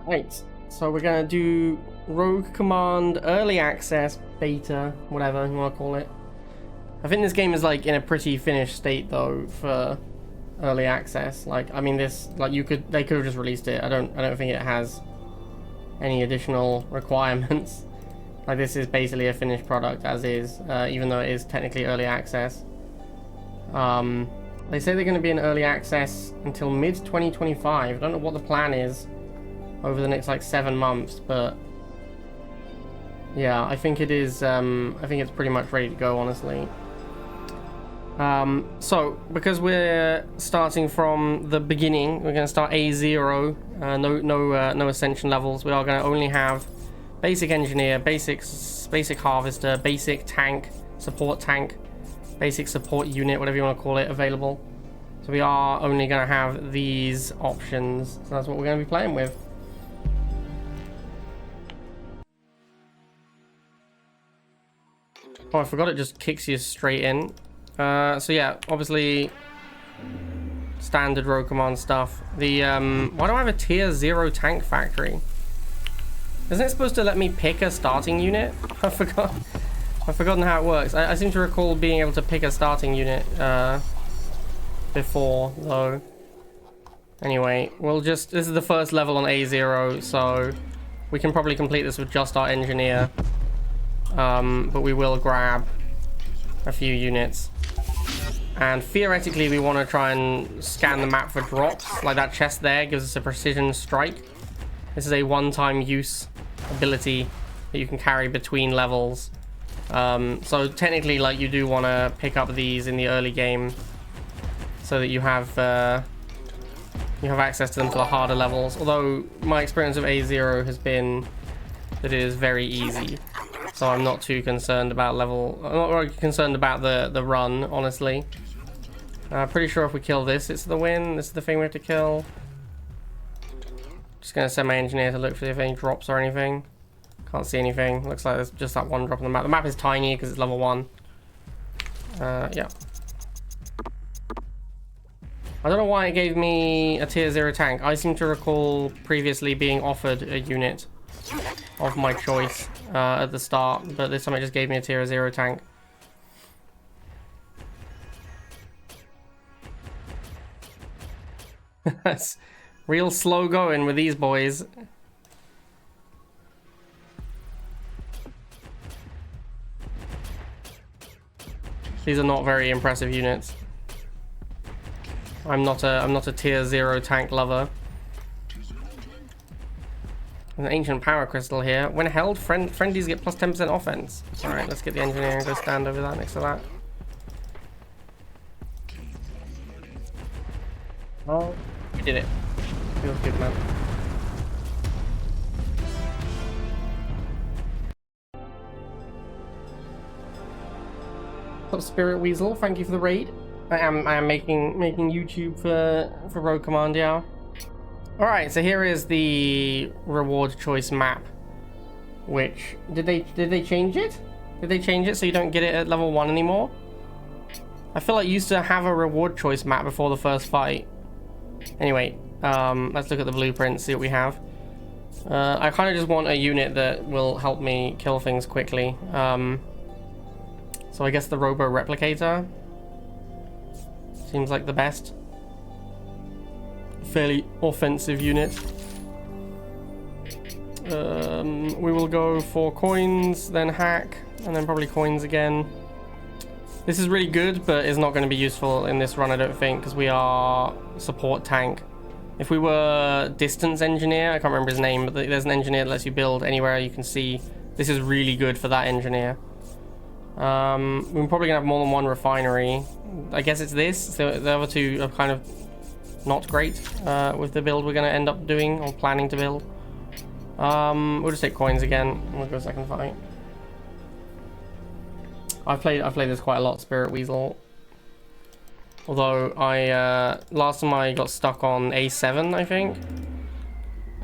Right, so we're gonna do Rogue Command Early Access Beta, whatever you want to call it. I think this game is like in a pretty finished state though for early access. Like, I mean, they could have just released it. I don't think it has any additional requirements. Like, this is basically a finished product as is, even though it is technically early access. They say they're going to be in early access until mid 2025. I don't know what the plan is over the next like 7 months, but yeah, I think it is. I think it's pretty much ready to go, honestly. So because we're starting from the beginning, we're going to start A0. No ascension levels. We are going to only have basic engineer, basic harvester, basic tank, support tank, basic support unit, whatever you want to call it, available. So we are only going to have these options. So that's what we're going to be playing with. Oh, I forgot it just kicks you straight in. So yeah, obviously standard Rogue Command stuff. The why do I have a tier 0 tank factory? Isn't it supposed to let me pick a starting unit? I've forgotten how it works. I seem to recall being able to pick a starting unit before, though. Anyway, this is the first level on A0, so we can probably complete this with just our engineer. But we will grab a few units. And theoretically, we want to try and scan the map for drops. Like that chest there gives us a precision strike. This is a one-time use ability that you can carry between levels. So technically, like, you do want to pick up these in the early game so that you have access to them for the harder levels. Although my experience of A0 has been that it is very easy. So I'm not too concerned about I'm not really concerned about the run, honestly. Pretty sure if we kill this, it's the win. This is the thing we have to kill. Just gonna send my engineer to look for if any drops or anything. Can't see anything. Looks like there's just that one drop on the map. The map is tiny because it's level 1. Yeah. I don't know why it gave me a tier 0 tank. I seem to recall previously being offered a unit of my choice at the start, but this time it just gave me a tier 0 tank. That's real slow going with these boys. These are not very impressive units. I'm not a tier 0 tank lover. An ancient power crystal here. When held, friendlies get plus 10% offense. Alright, let's get the engineer and go stand over that next to that. Oh, we did it. Feels good, man. What's up, Spirit Weasel? Thank you for the raid. I am making YouTube for Rogue Command, yeah. Alright, so here is the reward choice map. Which did they change it? Did they change it so you don't get it at level 1 anymore? I feel like you used to have a reward choice map before the first fight. Anyway, let's look at the blueprint, see what we have. I kind of just want a unit that will help me kill things quickly. So I guess the Robo Replicator seems like the best. Fairly offensive unit. We will go for coins, then hack, and then probably coins again. This is really good, but is not going to be useful in this run, I don't think, because we are support tank. If we were distance engineer, I can't remember his name, but there's an engineer that lets you build anywhere you can see. This is really good for that engineer. We're probably gonna have more than one refinery. I guess it's this. So the other two are kind of not great with the build we're gonna end up doing or planning to build. We'll just take coins again. We'll go second fight. I've played this quite a lot, Spirit Weasel. Although last time I got stuck on A7, I think.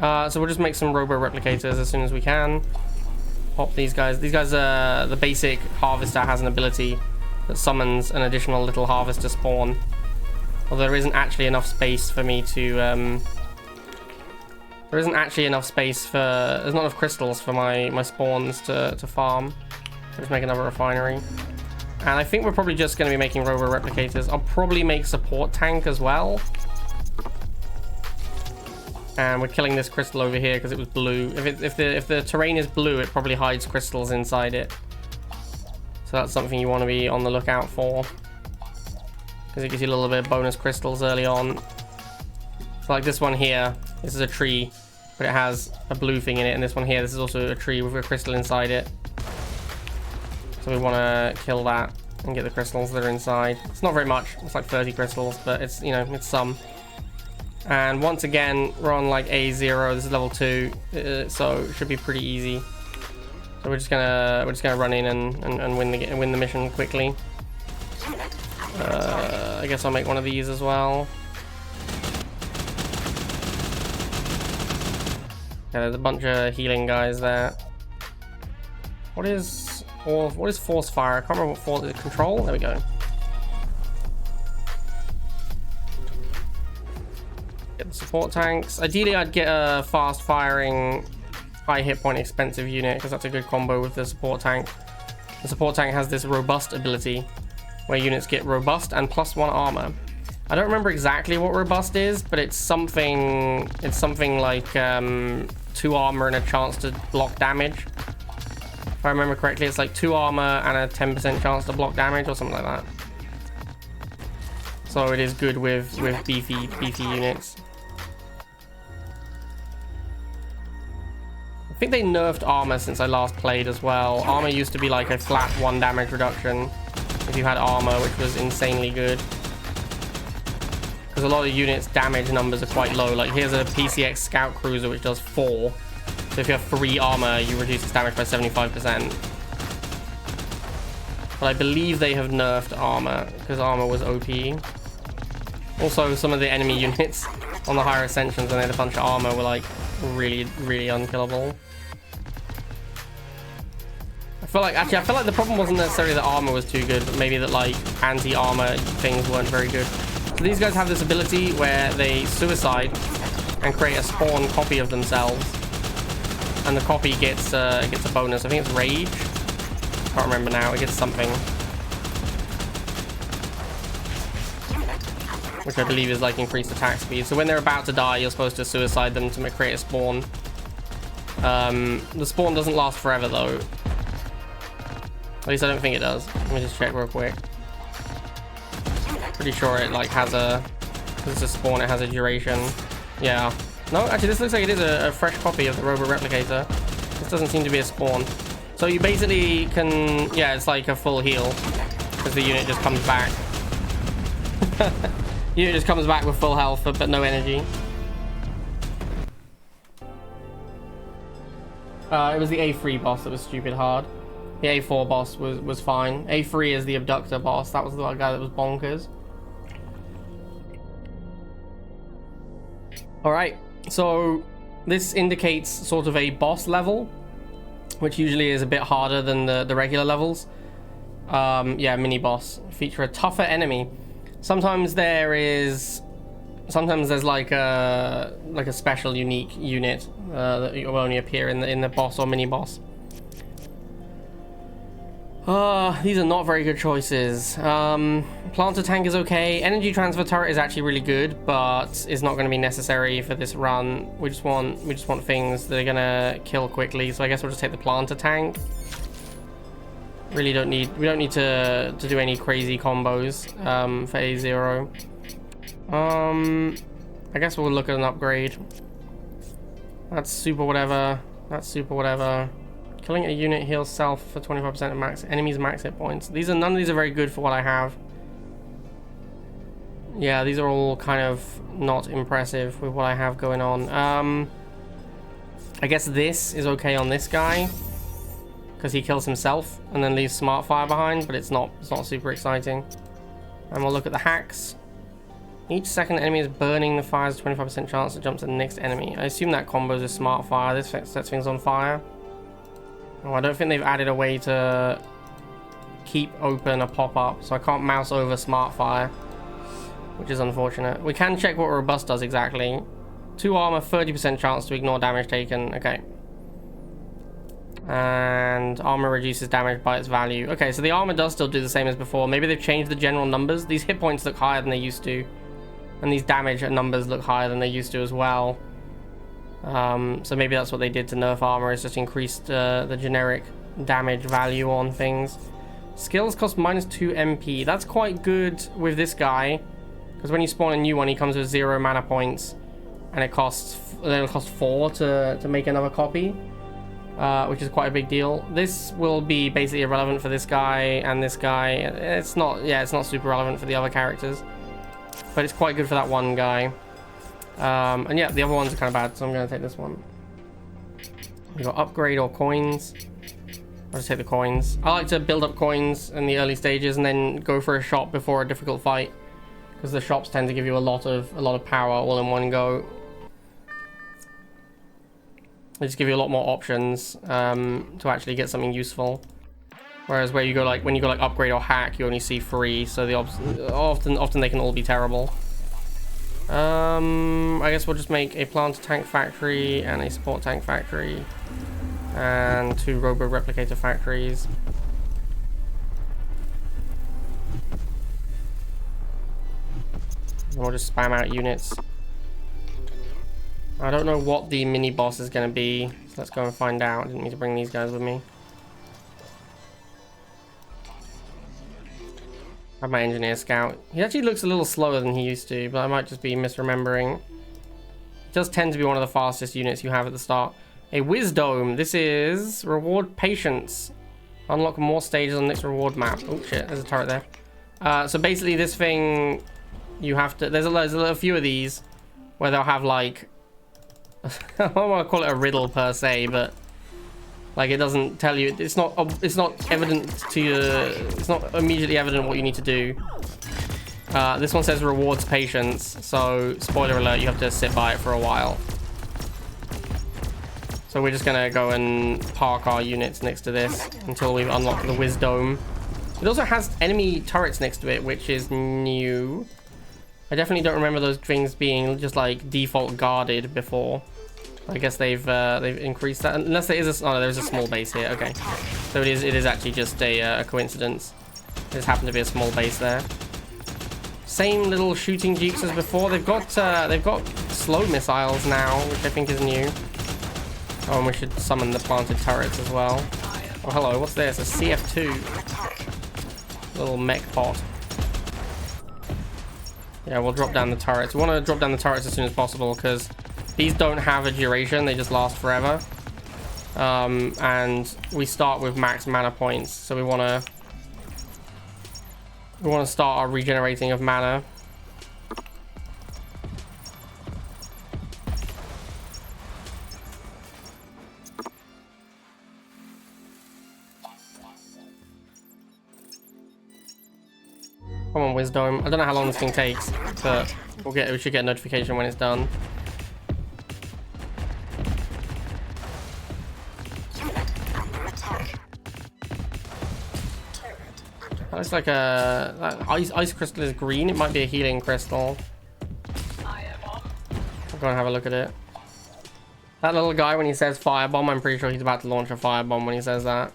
So we'll just make some Robo Replicators as soon as we can. Pop these guys. These guys, the basic harvester has an ability that summons an additional little harvester spawn. Although there isn't actually enough space for me to There isn't actually enough space for... There's not enough crystals for my spawns to farm. I'll just make another refinery. And I think we're probably just going to be making robo replicators. I'll probably make support tank as well. And we're killing this crystal over here because it was blue. If the terrain is blue, it probably hides crystals inside it. So that's something you want to be on the lookout for, because it gives you a little bit of bonus crystals early on. So like this one here, this is a tree, but it has a blue thing in it. And this one here, this is also a tree with a crystal inside it. So we want to kill that and get the crystals that are inside. It's not very much. It's like 30 crystals, but it's, you know, it's some. And once again, we're on like A0. This is level 2, so it should be pretty easy. So we're just gonna run in and win the mission quickly. I guess I'll make one of these as well. Yeah, there's a bunch of healing guys there. What is force fire? I can't remember what force is. Control? There we go. Get the support tanks. Ideally, I'd get a fast firing, high hit point, expensive unit, because that's a good combo with the support tank. The support tank has this robust ability where units get robust and +1 armor. I don't remember exactly what robust is, but it's something like 2 armor and a chance to block damage. If I remember correctly, it's like 2 armor and a 10% chance to block damage or something like that. So it is good with beefy units. I think they nerfed armor since I last played as well. Armor used to be like a flat 1 damage reduction if you had armor, which was insanely good. Because a lot of units' damage numbers are quite low. Like here's a PCX Scout Cruiser which does 4. So if you have 3 armor, you reduce its damage by 75%. But I believe they have nerfed armor because armor was OP. Also, some of the enemy units on the higher ascensions when they had a bunch of armor were like really unkillable. I feel like the problem wasn't necessarily that armor was too good, but maybe that like anti-armor things weren't very good. So these guys have this ability where they suicide and create a spawn copy of themselves, and the copy gets a bonus. I think it's rage. Can't remember now. It gets something, which I believe is like increased attack speed. So when they're about to die, you're supposed to suicide them to create a spawn. The spawn doesn't last forever though. At least I don't think it does. Let me just check real quick. Pretty sure it like has a, because it's a spawn, it has a duration. Yeah. No, actually this looks like it is a fresh copy of the Robo Replicator. This doesn't seem to be a spawn. So you basically can, yeah, it's like a full heal, because the unit just comes back. Unit just comes back with full health but no energy. It was the A3 boss that was stupid hard. The A4 boss was fine. A3 is the abductor boss. That was the guy that was bonkers. Alright, so this indicates sort of a boss level, which usually is a bit harder than the regular levels. Yeah, mini boss. Feature a tougher enemy. Sometimes there's like a special unique unit that will only appear in the boss or mini boss. These are not very good choices. Planter tank is okay. Energy transfer turret is actually really good, but is not going to be necessary for this run. We just want things that are gonna kill quickly. So I guess we'll just take the planter tank. We don't need to do any crazy combos for A0. I guess we'll look at an upgrade. That's super whatever. That's super whatever. Killing a unit heals self for 25% of max enemies max hit points. None of these are very good for what I have. Yeah, these are all kind of not impressive with what I have going on. I guess this is okay on this guy, because he kills himself and then leaves smart fire behind, but it's not super exciting. And we'll look at the hacks. Each second the enemy is burning the fire has a 25% chance to jump to the next enemy. I assume that combos is smart fire. This sets things on fire. Oh, I don't think they've added a way to keep open a pop-up, so I can't mouse over smart fire, which is unfortunate. We can check what robust does exactly. 2 armor, 30% chance to ignore damage taken. Okay. And armor reduces damage by its value. Okay, so the armor does still do the same as before. Maybe they've changed the general numbers. These hit points look higher than they used to. And these damage numbers look higher than they used to as well. So maybe that's what they did to nerf armor, is just increased the generic damage value on things. Skills cost -2 MP. That's quite good with this guy. Because when you spawn a new one, he comes with 0 mana points. And it'll cost 4 to make another copy. Which is quite a big deal. This will be basically irrelevant for this guy and this guy. It's not super relevant for the other characters, but it's quite good for that one guy. And yeah, the other ones are kind of bad, so I'm going to take this one. We got upgrade or coins. I'll just take the coins. I like to build up coins in the early stages and then go for a shop before a difficult fight, because the shops tend to give you a lot of power all in one go. They just give you a lot more options to actually get something useful. Whereas where you go when you go upgrade or hack, you only see 3, so often they can all be terrible. I guess we'll just make a plant tank factory and a support tank factory and 2 robo replicator factories. And we'll just spam out units. I don't know what the mini boss is going to be, so let's go and find out. I didn't need to bring these guys with me. I have my engineer scout. He actually looks a little slower than he used to, but I might just be misremembering. He does tend to be one of the fastest units you have at the start. A Wisdom. This is reward patience. Unlock more stages on next reward map. Oh shit, there's a turret there. So basically this thing, you have to, there's a few of these where they'll have like, I don't want to call it a riddle per se, but like it doesn't tell you, it's not evident to you, it's not immediately evident what you need to do. This one says rewards patience, so spoiler alert, you have to sit by it for a while. So we're just gonna go and park our units next to this until we've unlocked the Wisdom. It also has enemy turrets next to it, which is new. I definitely don't remember those things being just like default guarded before. I guess they've increased that, unless there is there's a small base here. Okay, so it is actually just a coincidence. It just happened to be a small base there. Same little shooting jeeps as before. They've got slow missiles now, which I think is new. Oh, and we should summon the planted turrets as well. Oh, hello. What's this? A CF2. Little mech pot. Yeah, we'll drop down the turrets. We want to drop down the turrets as soon as possible because these don't have a duration. They just last forever. And we start with max mana points. So we want to start our regenerating of mana. Come on, Wisdom. I don't know how long this thing takes, but we should get a notification when it's done. That looks like that ice crystal is green. It might be a healing crystal. I'll go and have a look at it. That little guy, when he says firebomb, I'm pretty sure he's about to launch a firebomb when he says that.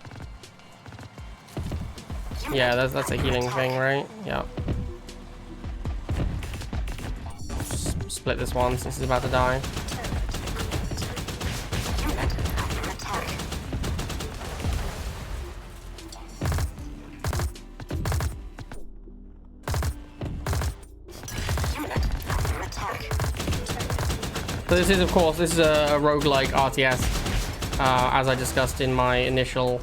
Yeah, that's a healing thing, right? Yep. Split this one since he's about to die. So this is, of course, a roguelike RTS, as I discussed in my initial...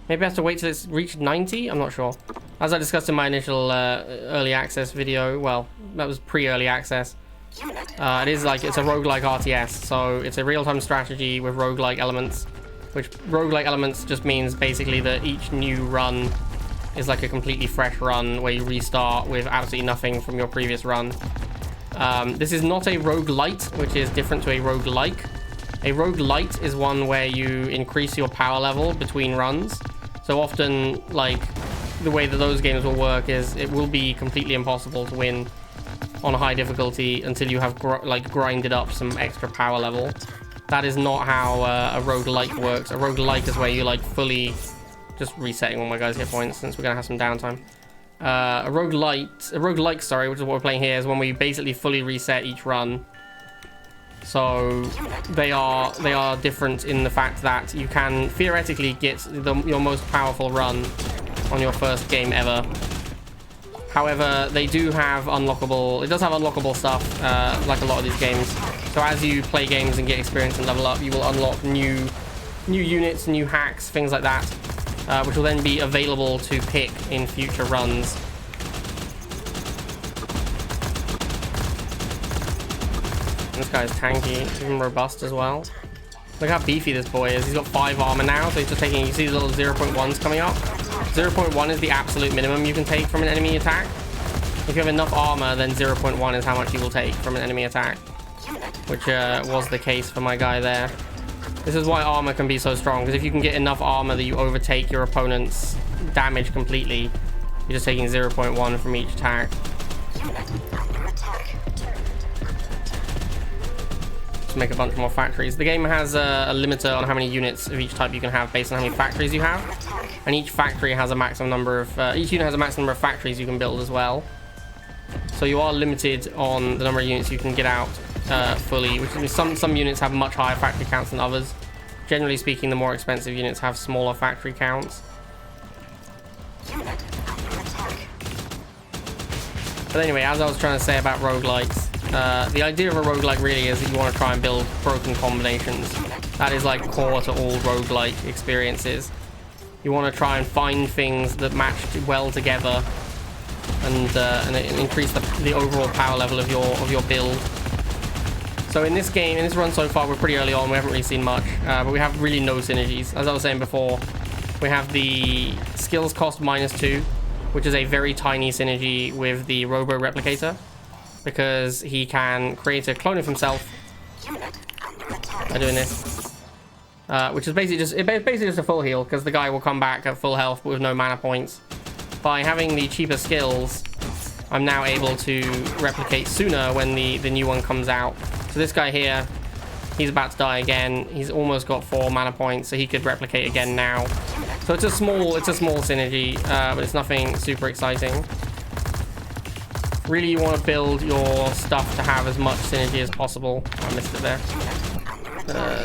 Maybe I have to wait till it's reached 90? I'm not sure. As I discussed in my initial early access video, well, that was pre-early access. It's a roguelike RTS, so it's a real-time strategy with roguelike elements, which roguelike elements just means basically that each new run is like a completely fresh run where you restart with absolutely nothing from your previous run. This is not a roguelite, which is different to a roguelike. A roguelite is one where you increase your power level between runs. So often, like, the way that those games will work is it will be completely impossible to win on high difficulty until you have like grinded up some extra power level. That is not how a roguelike works. A roguelike is where you like fully just resetting all my guys' hit points since we're gonna have some downtime. A roguelike, sorry, which is what we're playing here, is when we basically fully reset each run. So they are different in the fact that you can theoretically get your most powerful run on your first game ever. However, they do have unlockable. It does have unlockable stuff, like a lot of these games. So as you play games and get experience and level up, you will unlock new units, new hacks, things like that, which will then be available to pick in future runs. This guy's tanky, even robust as well. Look how beefy this boy is. He's got 5 armor now, so he's just taking, you see the little 0.1s coming up? 0.1 is the absolute minimum you can take from an enemy attack. If you have enough armor, then 0.1 is how much you will take from an enemy attack, which was the case for my guy there. This is why armor can be so strong, because if you can get enough armor that you overtake your opponent's damage completely, you're just taking 0.1 from each attack. To make a bunch more factories. The game has a limiter on how many units of each type you can have based on how many factories you have, and each factory has a maximum number of each unit has a maximum number of factories you can build as well. So you are limited on the number of units you can get out fully, which means some units have much higher factory counts than others. Generally speaking, the more expensive units have smaller factory counts. But anyway, as I was trying to say about roguelikes, the idea of a roguelike really is that you want to try and build broken combinations. That is like core to all roguelike experiences. You want to try and find things that match well together and increase the overall power level of your build. So in this game, in this run so far, we're pretty early on. We haven't really seen much, but we have really no synergies. As I was saying before, we have the skills cost -2, which is a very tiny synergy with the Robo Replicator, because he can create a clone of himself by doing this, which is basically just a full heal, because the guy will come back at full health but with no mana points. By having the cheaper skills, I'm now able to replicate sooner when the new one comes out. So this guy here, he's about to die again. He's almost got 4 mana points, so he could replicate again now. So it's a small synergy, but it's nothing super exciting. Really, you want to build your stuff to have as much synergy as possible. Oh, I missed it there.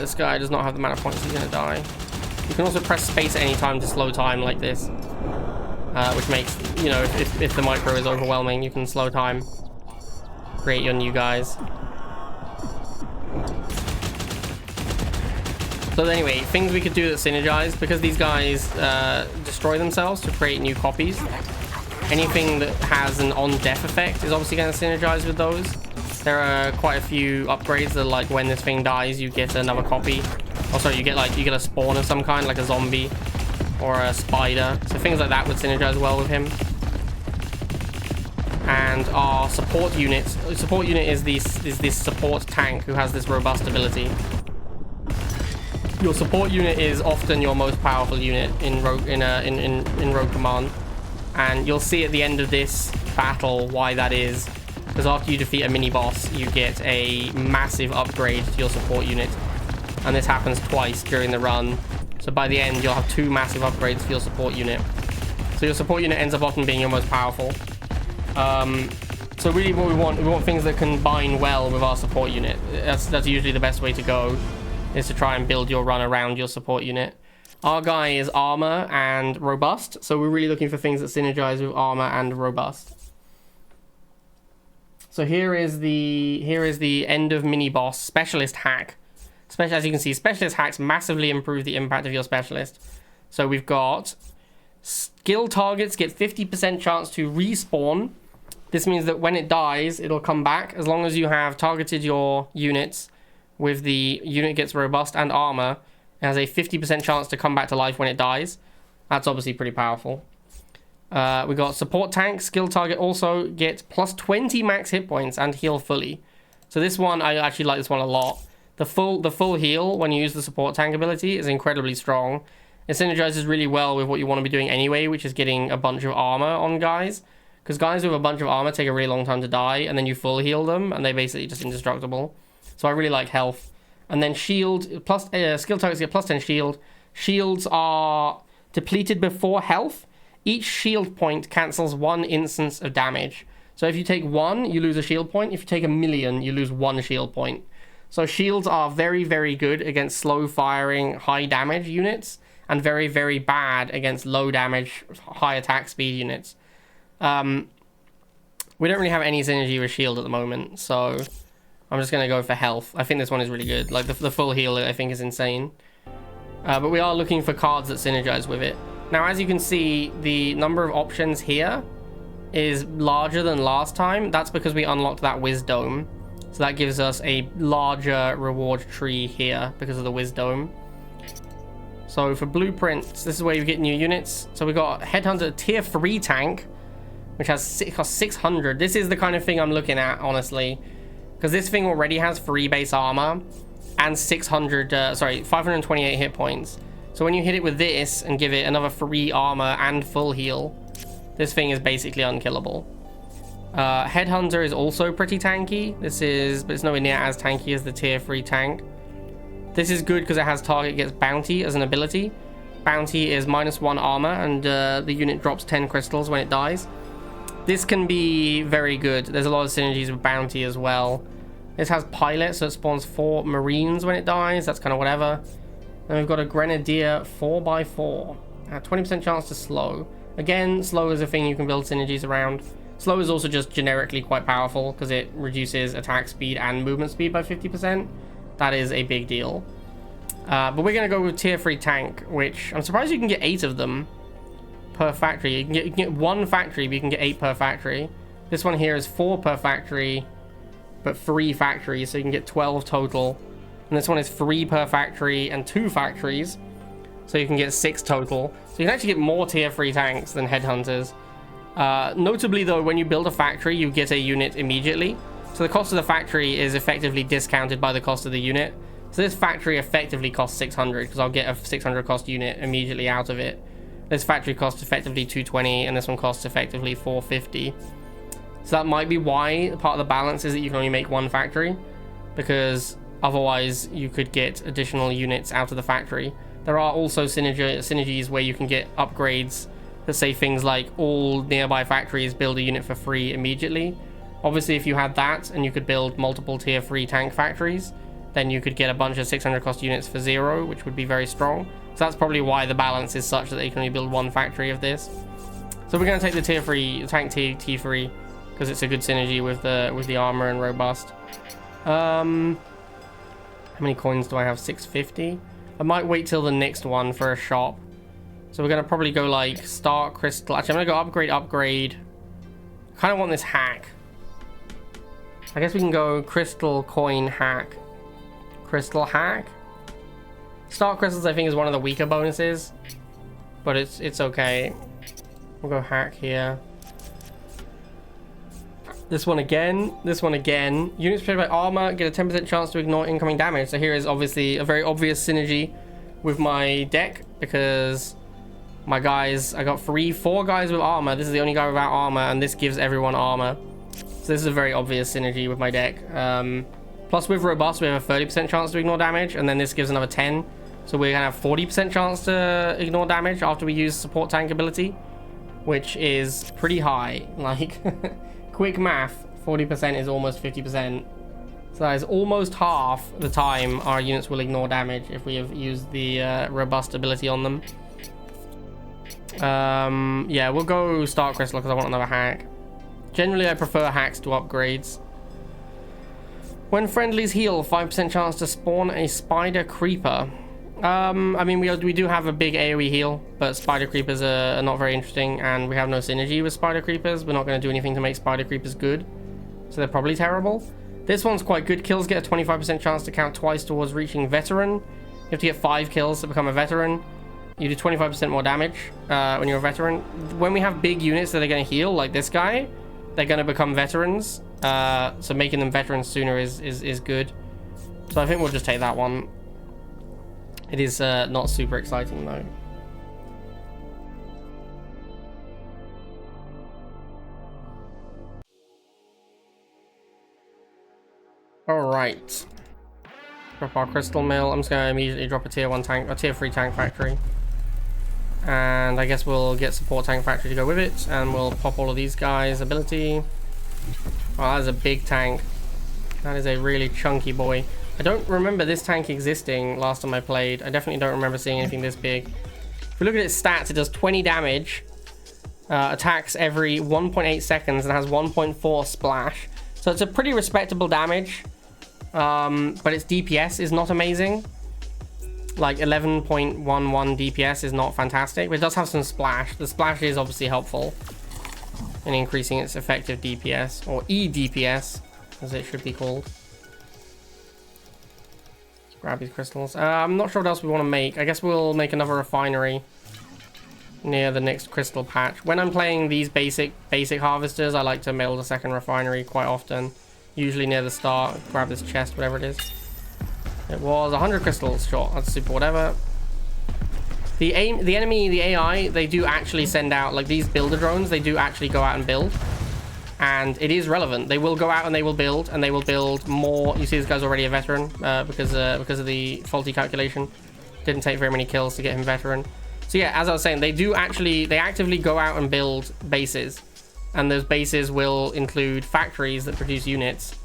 This guy does not have the mana points, he's gonna die. You can also press space at any time to slow time like this, which makes, you know, if the micro is overwhelming, you can slow time, create your new guys. So anyway, things we could do that synergize, because these guys destroy themselves to create new copies. Anything that has an on-death effect is obviously going to synergize with those. There are quite a few upgrades that, like, when this thing dies, you get another copy. Oh, sorry, you get a spawn of some kind, like a zombie or a spider. So things like that would synergize well with him. And our support unit is this support tank who has this robust ability. Your support unit is often your most powerful unit in Rogue Command. And you'll see at the end of this battle why that is, because after you defeat a mini-boss, you get a massive upgrade to your support unit. And this happens twice during the run. So by the end, you'll have 2 massive upgrades for your support unit. So your support unit ends up often being your most powerful. So really what we want things that combine well with our support unit. That's usually the best way to go, is to try and build your run around your support unit. Our guy is armor and robust, so we're really looking for things that synergize with armor and robust. So here is the end of mini boss specialist hack. As you can see, specialist hacks massively improve the impact of your specialist. So we've got skill targets get 50% chance to respawn. This means that when it dies, it'll come back as long as you have targeted your units with the unit gets robust and armor. It has a 50% chance to come back to life when it dies. That's obviously pretty powerful. We got support tank. Skill target also gets plus 20 max hit points and heal fully. So this one, I actually like this one a lot. The full heal when you use the support tank ability is incredibly strong. It synergizes really well with what you want to be doing anyway, which is getting a bunch of armor on guys. Because guys with a bunch of armor take a really long time to die, and then you full heal them, and they're basically just indestructible. So I really like health. And then shield, plus skill targets get plus 10 shield. Shields are depleted before health. Each shield point cancels 1 instance of damage. So if you take 1, you lose a shield point. If you take 1,000,000, you lose 1 shield point. So shields are very, very good against slow firing, high damage units, and very, very bad against low damage, high attack speed units. We don't really have any synergy with shield at the moment, so I'm just going to go for health. I think this one is really good. Like, the full heal, I think, is insane. But we are looking for cards that synergize with it. Now, as you can see, the number of options here is larger than last time. That's because we unlocked that Wisdom. So that gives us a larger reward tree here because of the Wisdom. So for blueprints, this is where you get new units. So we got Headhunter tier 3 tank, which costs 600. This is the kind of thing I'm looking at, honestly, because this thing already has 3 base armor and 528 hit points. So when you hit it with this and give it another 3 armor and full heal, this thing is basically unkillable. Headhunter is also pretty tanky. But it's nowhere near as tanky as the tier 3 tank. This is good because it has target gets bounty as an ability. Bounty is -1 armor, and the unit drops 10 crystals when it dies. This can be very good. There's a lot of synergies with bounty as well. This has pilot, so it spawns 4 marines when it dies. That's kind of whatever. Then we've got a grenadier 4x4. 20% chance to slow. Again, slow is a thing you can build synergies around. Slow is also just generically quite powerful because it reduces attack speed and movement speed by 50%. That is a big deal. But we're going to go with tier 3 tank, which I'm surprised you can get 8 of them per factory. You can get 1 factory, but you can get 8 per factory. This one here is 4 per factory, but 3 factories, so you can get 12 total. And this one is 3 per factory and 2 factories, so you can get 6 total. So you can actually get more tier 3 tanks than headhunters. Notably though, when you build a factory, you get a unit immediately. So the cost of the factory is effectively discounted by the cost of the unit. So this factory effectively costs 600 because I'll get a 600 cost unit immediately out of it. This factory costs effectively 220 and this one costs effectively 450. So that might be why part of the balance is that you can only make 1 factory, because otherwise you could get additional units out of the factory. There are also synergies where you can get upgrades that say things like all nearby factories build a unit for free immediately. Obviously, if you had that and you could build multiple tier 3 tank factories, then you could get a bunch of 600 cost units for 0, which would be very strong. So that's probably why the balance is such that you can only build 1 factory of this. So we're going to take the tier 3 tank T3 because it's a good synergy with the armor and robust. How many coins do I have? 650. I might wait till the next one for a shop. So we're going to probably go like Star Crystal. Actually, I'm going to go upgrade. I kind of want this hack. I guess we can go Crystal Coin Hack. Crystal Hack. Star Crystals, I think, is one of the weaker bonuses, but it's okay. We'll go Hack here. This one again. This one again. Units protected by armor get a 10% chance to ignore incoming damage. So here is obviously a very obvious synergy with my deck, because my guys, I got 4 guys with armor. This is the only guy without armor, and this gives everyone armor. So this is a very obvious synergy with my deck. Plus with robust, we have a 30% chance to ignore damage, and then this gives another 10. So we're gonna have 40% chance to ignore damage after we use support tank ability, which is pretty high. Like, quick math, 40% is almost 50%. So that is almost half the time our units will ignore damage if we have used the robust ability on them. Yeah, we'll go Star Crystal because I want another hack. Generally, I prefer hacks to upgrades. When friendlies heal, 5% chance to spawn a spider creeper. I mean, we do have a big AoE heal, but spider creepers are not very interesting, and we have no synergy with spider creepers. We're not going to do anything to make spider creepers good, so they're probably terrible. This one's quite good. Kills get a 25% chance to count twice towards reaching veteran. You have to get 5 kills to become a veteran. You do 25% more damage when you're a veteran. When we have big units that are going to heal, like this guy, they're going to become veterans. So making them veterans sooner is good. So I think we'll just take that one. It is not super exciting though. Alright. Drop our crystal mill. I'm just going to immediately drop a tier 1 tank, a tier 3 tank factory. And I guess we'll get support tank factory to go with it. And we'll pop all of these guys' ability. Oh, that is a big tank. That is a really chunky boy. I don't remember this tank existing last time I played. I definitely don't remember seeing anything this big. If we look at its stats, it does 20 damage. Attacks every 1.8 seconds and has 1.4 splash. So it's a pretty respectable damage. But its DPS is not amazing. Like 11.11 DPS is not fantastic, but it does have some splash. The splash is obviously helpful in increasing its effective DPS, or EDPS, as it should be called. Let's grab these crystals. I'm not sure what else we want to make. I guess we'll make another refinery near the next crystal patch. When I'm playing these basic harvesters, I like to build a second refinery quite often. Usually near the start. Grab this chest, whatever it is. It was 100 crystals. Sure, that's super whatever. The enemy, the AI, they do actually send out, like these builder drones, they do actually go out and build. And it is relevant. They will go out and they will build, and they will build more. You see this guy's already a veteran because of the faulty calculation. Didn't take very many kills to get him veteran. So yeah, as I was saying, they actively go out and build bases. And those bases will include factories that produce units.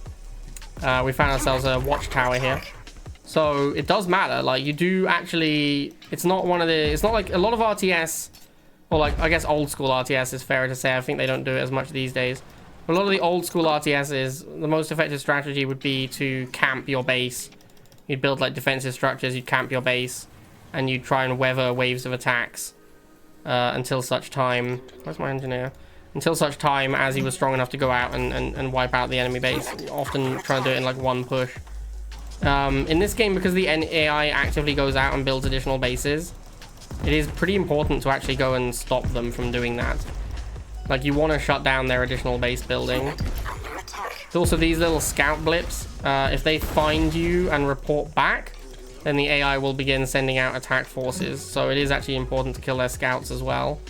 We found ourselves a watchtower here. So it does matter. Like, you do actually, it's not like a lot of RTS, or like, I guess old school RTS is fairer to say. I think they don't do it as much these days. A lot of the old school RTSs, the most effective strategy would be to camp your base. You'd build like defensive structures, you'd camp your base, and you'd try and weather waves of attacks until such time. Where's my engineer? Until such time as he was strong enough to go out and wipe out the enemy base. Often trying to do it in like one push. In this game, because the AI actively goes out and builds additional bases, it is pretty important to actually go and stop them from doing that. Like, you want to shut down their additional base building. There's also these little scout blips. If they find you and report back, then the AI will begin sending out attack forces. So it is actually important to kill their scouts as well.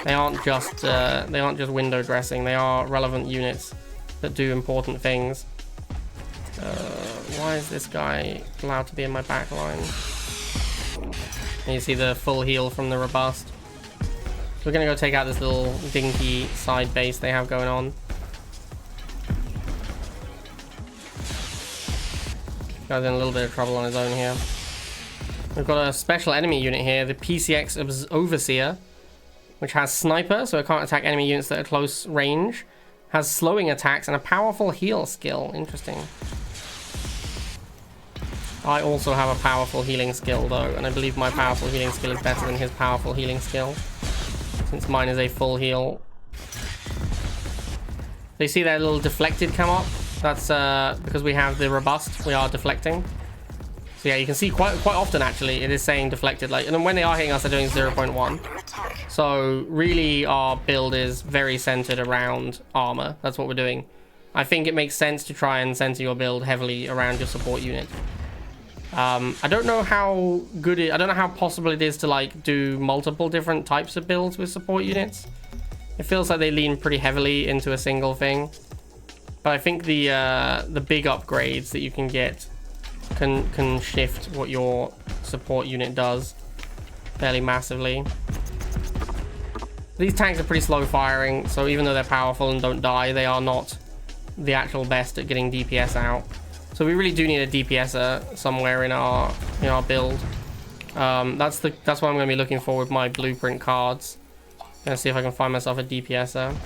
They aren't just window dressing. They are relevant units that do important things. Why is this guy allowed to be in my back line? And you see the full heal from the robust. So we're gonna go take out this little dinky side base they have going on. Guy's in a little bit of trouble on his own here. We've got a special enemy unit here, the PCX Overseer, which has sniper, so it can't attack enemy units that are close range. Has slowing attacks and a powerful heal skill. Interesting. I also have a powerful healing skill though, and I believe my powerful healing skill is better than his powerful healing skill, since mine is a full heal. So you see that little deflected come up? That's because we have the robust, we are deflecting. So yeah, you can see quite often actually it is saying deflected, like, and then when they are hitting us, they're doing 0.1. So really our build is very centered around armor. That's what we're doing. I think it makes sense to try and center your build heavily around your support unit. I don't know how good I don't know how possible it is to like do multiple different types of builds with support units. It feels like they lean pretty heavily into a single thing. But I think the big upgrades that you can get can shift what your support unit does fairly massively. These tanks are pretty slow firing, so even though they're powerful and don't die, they are not the actual best at getting DPS out. So we really do need a DPSer somewhere in our build. That's what I'm going to be looking for with my blueprint cards. Gonna see if I can find myself a DPSer.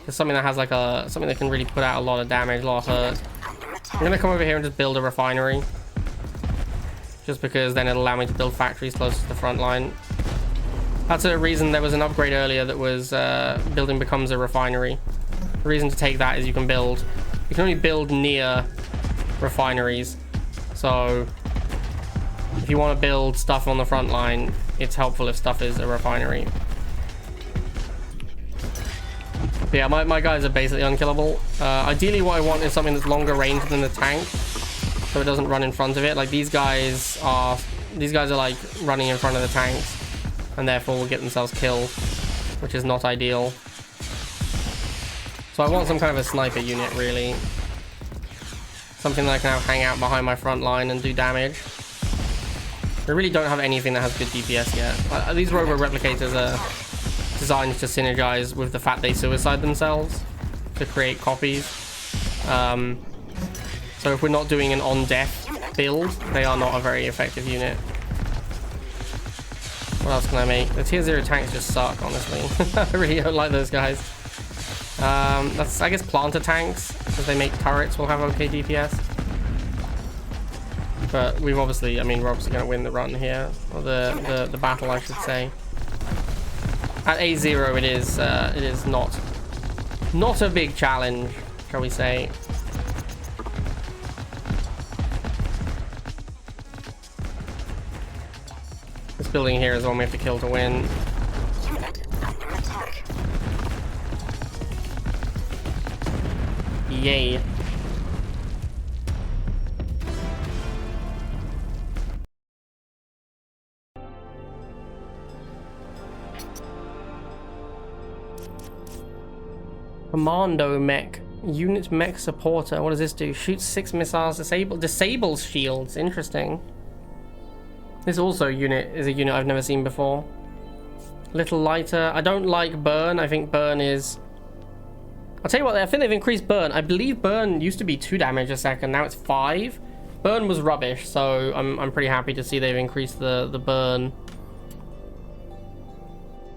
It's something that has like something that can really put out a lot of damage, a lot of hurt. I'm gonna come over here and just build a refinery, just because then it'll allow me to build factories close to the front line. That's a reason there was an upgrade earlier that was building becomes a refinery. The reason to take that is you can only build near refineries. So if you want to build stuff on the front line, it's helpful if stuff is a refinery. But yeah, my guys are basically unkillable. Ideally what I want is something that's longer range than the tank, so it doesn't run in front of it. Like these guys are like running in front of the tanks, and therefore will get themselves killed, which is not ideal. So I want some kind of a sniper unit really. Something that I can have hang out behind my front line and do damage. We really don't have anything that has good DPS yet. These Robo Replicators are designed to synergize with the fact they suicide themselves to create copies. So if we're not doing an on-death build, they are not a very effective unit. What else can I make? The tier 0 tanks just suck, honestly. I really don't like those guys. That's, I guess, planter tanks, because they make turrets will have okay DPS. But we've obviously, I mean, we're obviously going to win the run here, or the battle, I should say. At A0, it is not a big challenge, shall we say. This building here is the one we have to kill to win. Yay. Commando mech. Unit mech supporter. What does this do? Shoots 6 missiles, disables shields. Interesting. This also is a unit I've never seen before. Little lighter. I don't like burn. I think burn is... I'll tell you what, I think they've increased burn. I believe burn used to be 2 damage a second. Now it's 5. Burn was rubbish, so I'm pretty happy to see they've increased the burn.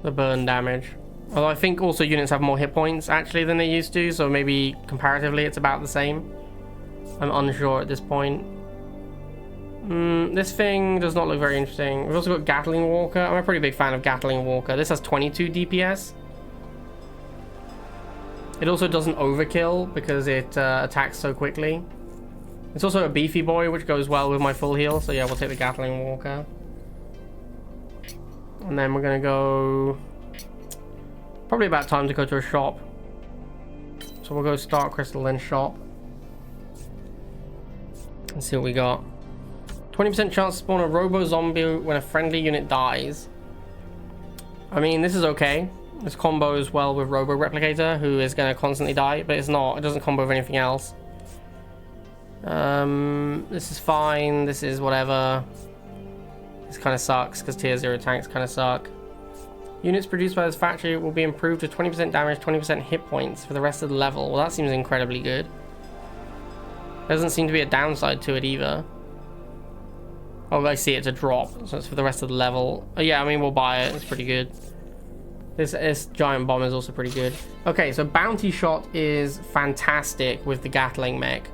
The burn damage. Although I think also units have more hit points actually than they used to, so maybe comparatively it's about the same. I'm unsure at this point. This thing does not look very interesting. We've also got Gatling Walker. I'm a pretty big fan of Gatling Walker. This has 22 DPS. It also doesn't overkill because it attacks so quickly. It's also a beefy boy, which goes well with my full heal. So yeah, we'll take the Gatling Walker. And then we're going to go... Probably about time to go to a shop. So we'll go start crystal, then shop. Let's see what we got. 20% chance to spawn a robo zombie when a friendly unit dies. I mean, this is okay. This combos well with robo replicator, who is going to constantly die, but it's not. It doesn't combo with anything else. This is fine. This is whatever. This kind of sucks because tier 0 tanks kind of suck. Units produced by this factory will be improved to 20% damage, 20% hit points for the rest of the level. Well, that seems incredibly good. There doesn't seem to be a downside to it either. Oh, I see it's a drop, so it's for the rest of the level. Oh, yeah, I mean, we'll buy it. It's pretty good. This giant bomb is also pretty good. Okay, so bounty shot is fantastic with the Gatling mech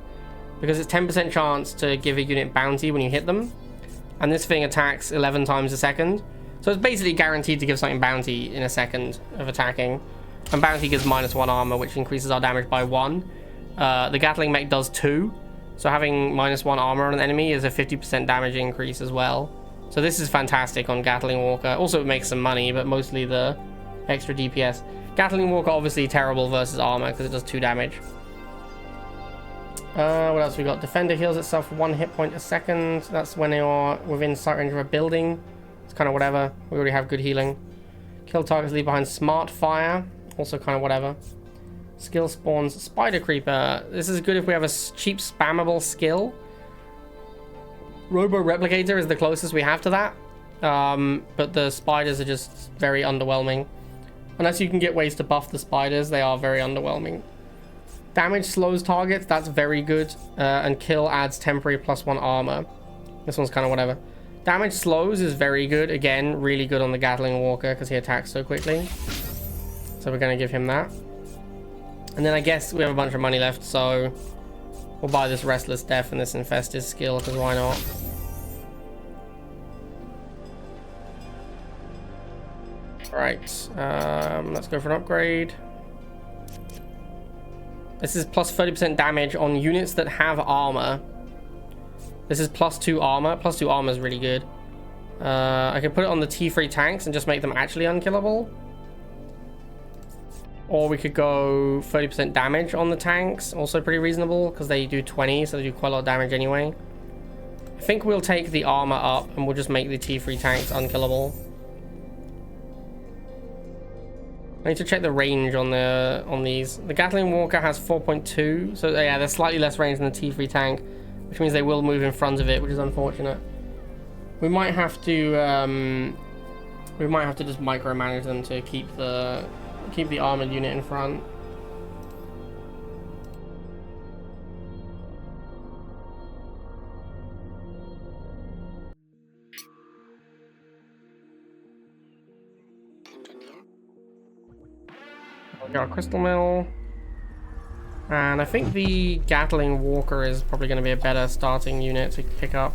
because it's 10% chance to give a unit bounty when you hit them. And this thing attacks 11 times a second. So it's basically guaranteed to give something bounty in a second of attacking. And bounty gives -1 armor, which increases our damage by 1. The Gatling mech does 2. So having -1 armor on an enemy is a 50% damage increase as well. So this is fantastic on Gatling Walker. Also it makes some money, but mostly the extra DPS. Gatling Walker obviously terrible versus armor because it does 2 damage. What else we got? Defender heals itself 1 hit point a second. That's when you're within sight range of a building. It's kind of whatever. We already have good healing. Kill targets leave behind smart fire. Also kind of whatever. Skill spawns spider creeper. This is good if we have a cheap spammable skill. Robo replicator is the closest we have to that. But the spiders are just very underwhelming. Unless you can get ways to buff the spiders, they are very underwhelming. Damage slows targets. That's very good. And kill adds temporary +1 armor. This one's kind of whatever. Damage slows is very good. Again, really good on the Gatling Walker because he attacks so quickly. So we're going to give him that. And then I guess we have a bunch of money left, so we'll buy this Restless Death and this Infested skill because why not? Right, let's go for an upgrade. This is plus 30% damage on units that have armor. This is +2 armor. +2 armor is really good. I can put it on the T3 tanks and just make them actually unkillable. Or we could go 30% damage on the tanks. Also pretty reasonable because they do 20, so they do quite a lot of damage anyway. I think we'll take the armor up and we'll just make the T3 tanks unkillable. I need to check the range on these. The Gatling Walker has 4.2, so yeah, there's slightly less range than the T3 tank, which means they will move in front of it, which is unfortunate. We might have to just micromanage them to keep the armored unit in front. We got a crystal mill, and I think the Gatling Walker is probably going to be a better starting unit to pick up.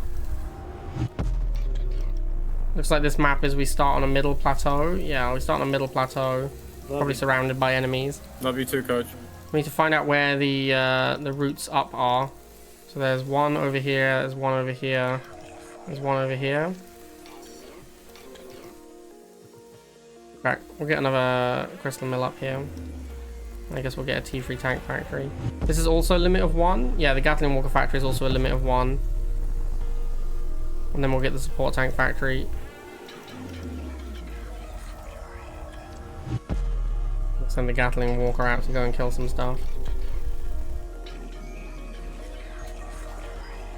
Looks like this map is we start on a middle plateau. Yeah, we start on a middle plateau, probably surrounded by enemies. Love you too, coach. We need to find out where the routes up are. So there's one over here, there's one over here, there's one over here. Right, we'll get another crystal mill up here. I guess we'll get a T3 tank factory. This is also a limit of 1. Yeah, the Gatling Walker factory is also a limit of 1. And then we'll get the support tank factory. We'll send the Gatling Walker out to go and kill some stuff.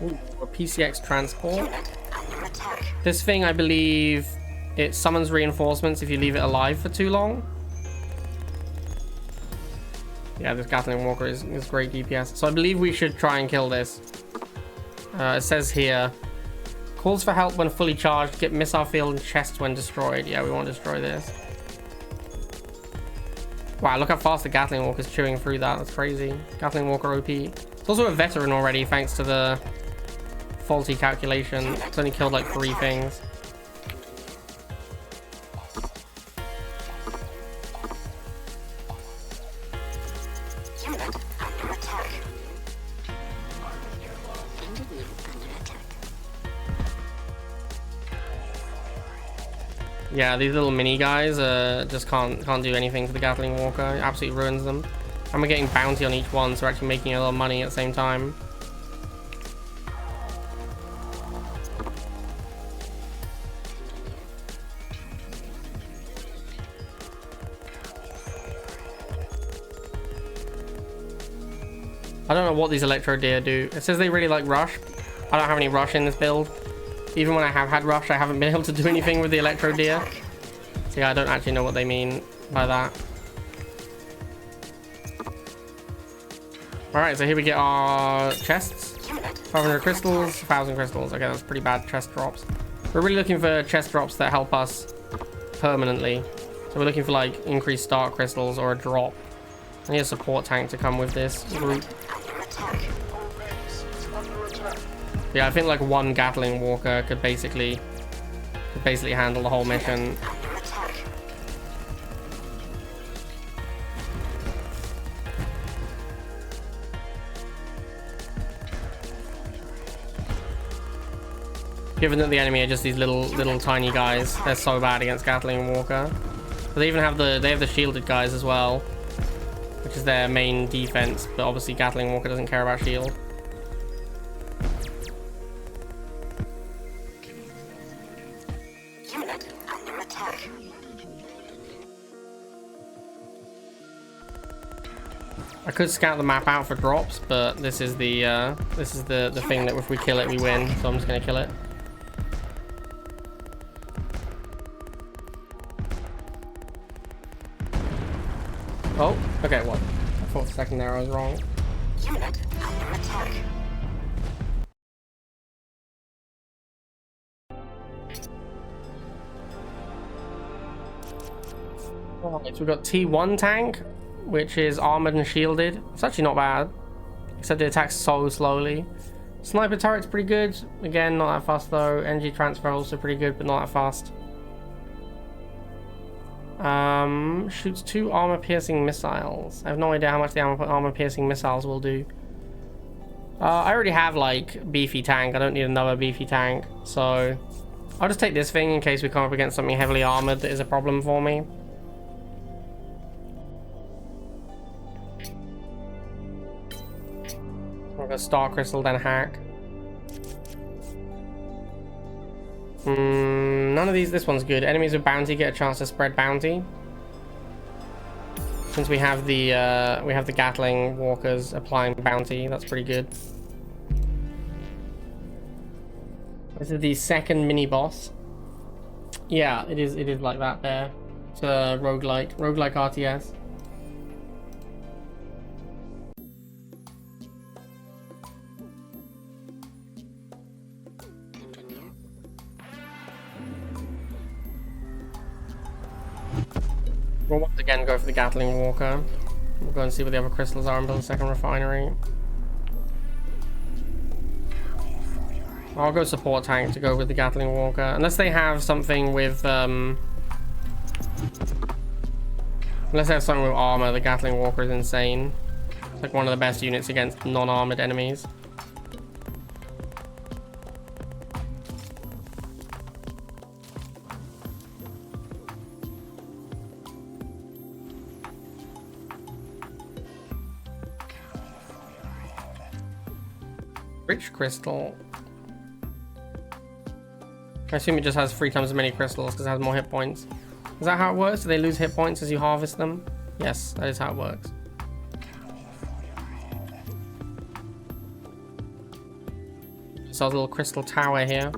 Ooh, a PCX transport. This thing, I believe, it summons reinforcements if you leave it alive for too long. Yeah, this Gatling Walker is great DPS. So I believe we should try and kill this. It says here, calls for help when fully charged, get missile field and chests when destroyed. Yeah, we want to destroy this. Wow, look how fast the Gatling Walker is chewing through that. That's crazy. Gatling Walker OP. It's also a veteran already, thanks to the faulty calculation. It's only killed like 3 things. Yeah, these little mini guys just can't do anything to the Gatling Walker. It absolutely ruins them. And we're getting bounty on each one, so we're actually making a lot of money at the same time. I don't know what these Electro Deer do. It says they really like rush. I don't have any rush in this build. Even when I have had rush, I haven't been able to do anything with the Electro Deer. So yeah, I don't actually know what they mean by that. Alright, so here we get our chests. 500 crystals, 1,000 crystals. Okay, that's pretty bad chest drops. We're really looking for chest drops that help us permanently. So we're looking for like increased start crystals or a drop. I need a support tank to come with this group. Yeah, I think like one Gatling Walker could basically handle the whole mission. Given that the enemy are just these little tiny guys, they're so bad against Gatling Walker. But they even have the shielded guys as well, which is their main defense. But obviously Gatling Walker doesn't care about shield. I could scout the map out for drops, but this is the thing that if we kill it, we win. So I'm just gonna kill it. Oh, okay. What? I thought for a second there I was wrong. Unit under attack. Alright, so we've got T1 tank, which is armored and shielded. It's actually not bad, except it attacks so slowly. Sniper turret's pretty good. Again, not that fast though. Energy transfer also pretty good, but not that fast. Shoots 2 armor piercing missiles. I have no idea how much the armor piercing missiles will do. I already have like beefy tank. I don't need another beefy tank, so I'll just take this thing in case we come up against something heavily armored that is a problem for me. I'll go Star Crystal, then Hack. None of these. This one's good. Enemies with bounty get a chance to spread bounty. Since we have the Gatling walkers applying bounty, that's pretty good. This is the second mini boss. Yeah, it is like that there. It's a roguelike RTS. We'll once again go for the Gatling walker. We'll go and see what the other crystals are and build a second refinery. I'll go support tank to go with the Gatling walker. Unless they have something with unless they have something with armor, the Gatling walker is insane. It's like one of the best units against non-armored enemies. Rich crystal. I assume it just has 3 times as many crystals because it has more hit points. Is that how it works? Do they lose hit points as you harvest them? Yes, that is how it works. So a little crystal tower here.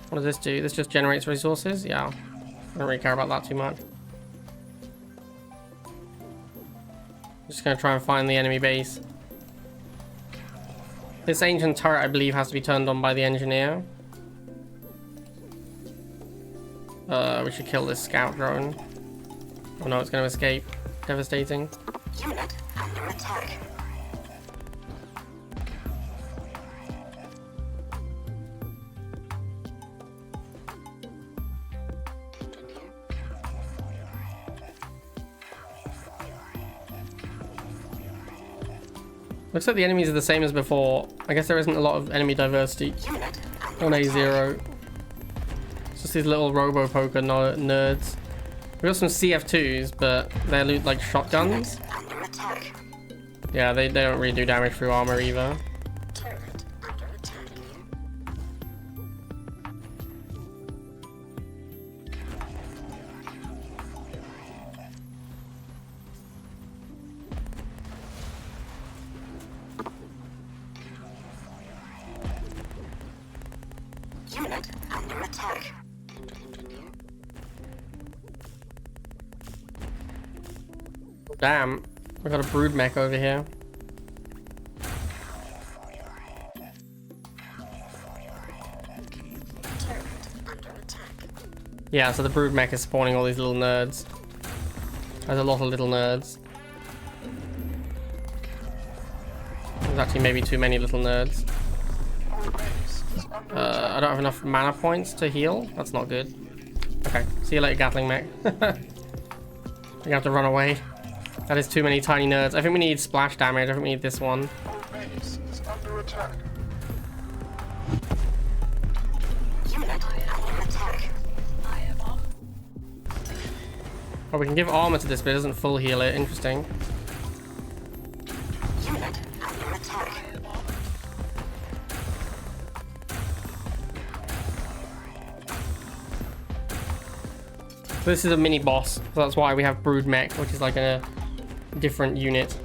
What does this do? This just generates resources? Yeah. I don't really care about that too much. Just gonna try and find the enemy base. This ancient turret, I believe, has to be turned on by the engineer. We should kill this scout drone. Oh no, it's going to escape. Devastating. Unit under attack. Looks like the enemies are the same as before. I guess there isn't a lot of enemy diversity on A0. It's just these little robo-poker nerds. We got some CF2s, but they loot like shotguns. Yeah, they don't really do damage through armor either. Unit under attack. Damn, we got a brood mech over here. Yeah, so the brood mech is spawning all these little nerds. There's a lot of little nerds. There's actually maybe too many little nerds. I don't have enough mana points to heal. That's not good. Okay, see you later, Gatling mech. We have to run away. That is too many tiny nerds. I think we need splash damage. I think we need this one. Base is under attack. Unit under attack. Oh, we can give armor to this, but it doesn't full heal it. Interesting. Unit under attack. This is a mini boss, so that's why we have brood mech, which is like a different unit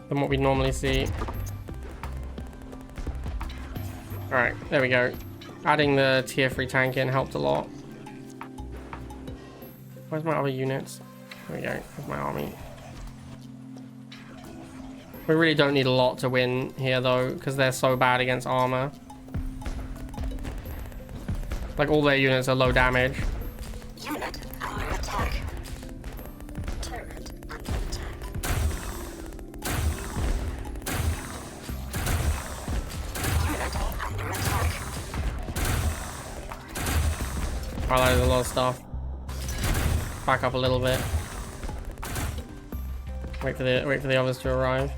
than what we normally see. Alright, there we go. Adding the tier 3 tank in helped a lot. Where's my other units? There we go. There's my army. We really don't need a lot to win here though, because they're so bad against armor. Like all their units are low damage. Unit under attack. Turret under attack. Unit under attack. Oh, that is a lot of stuff. Back up a little bit. Wait for the others to arrive.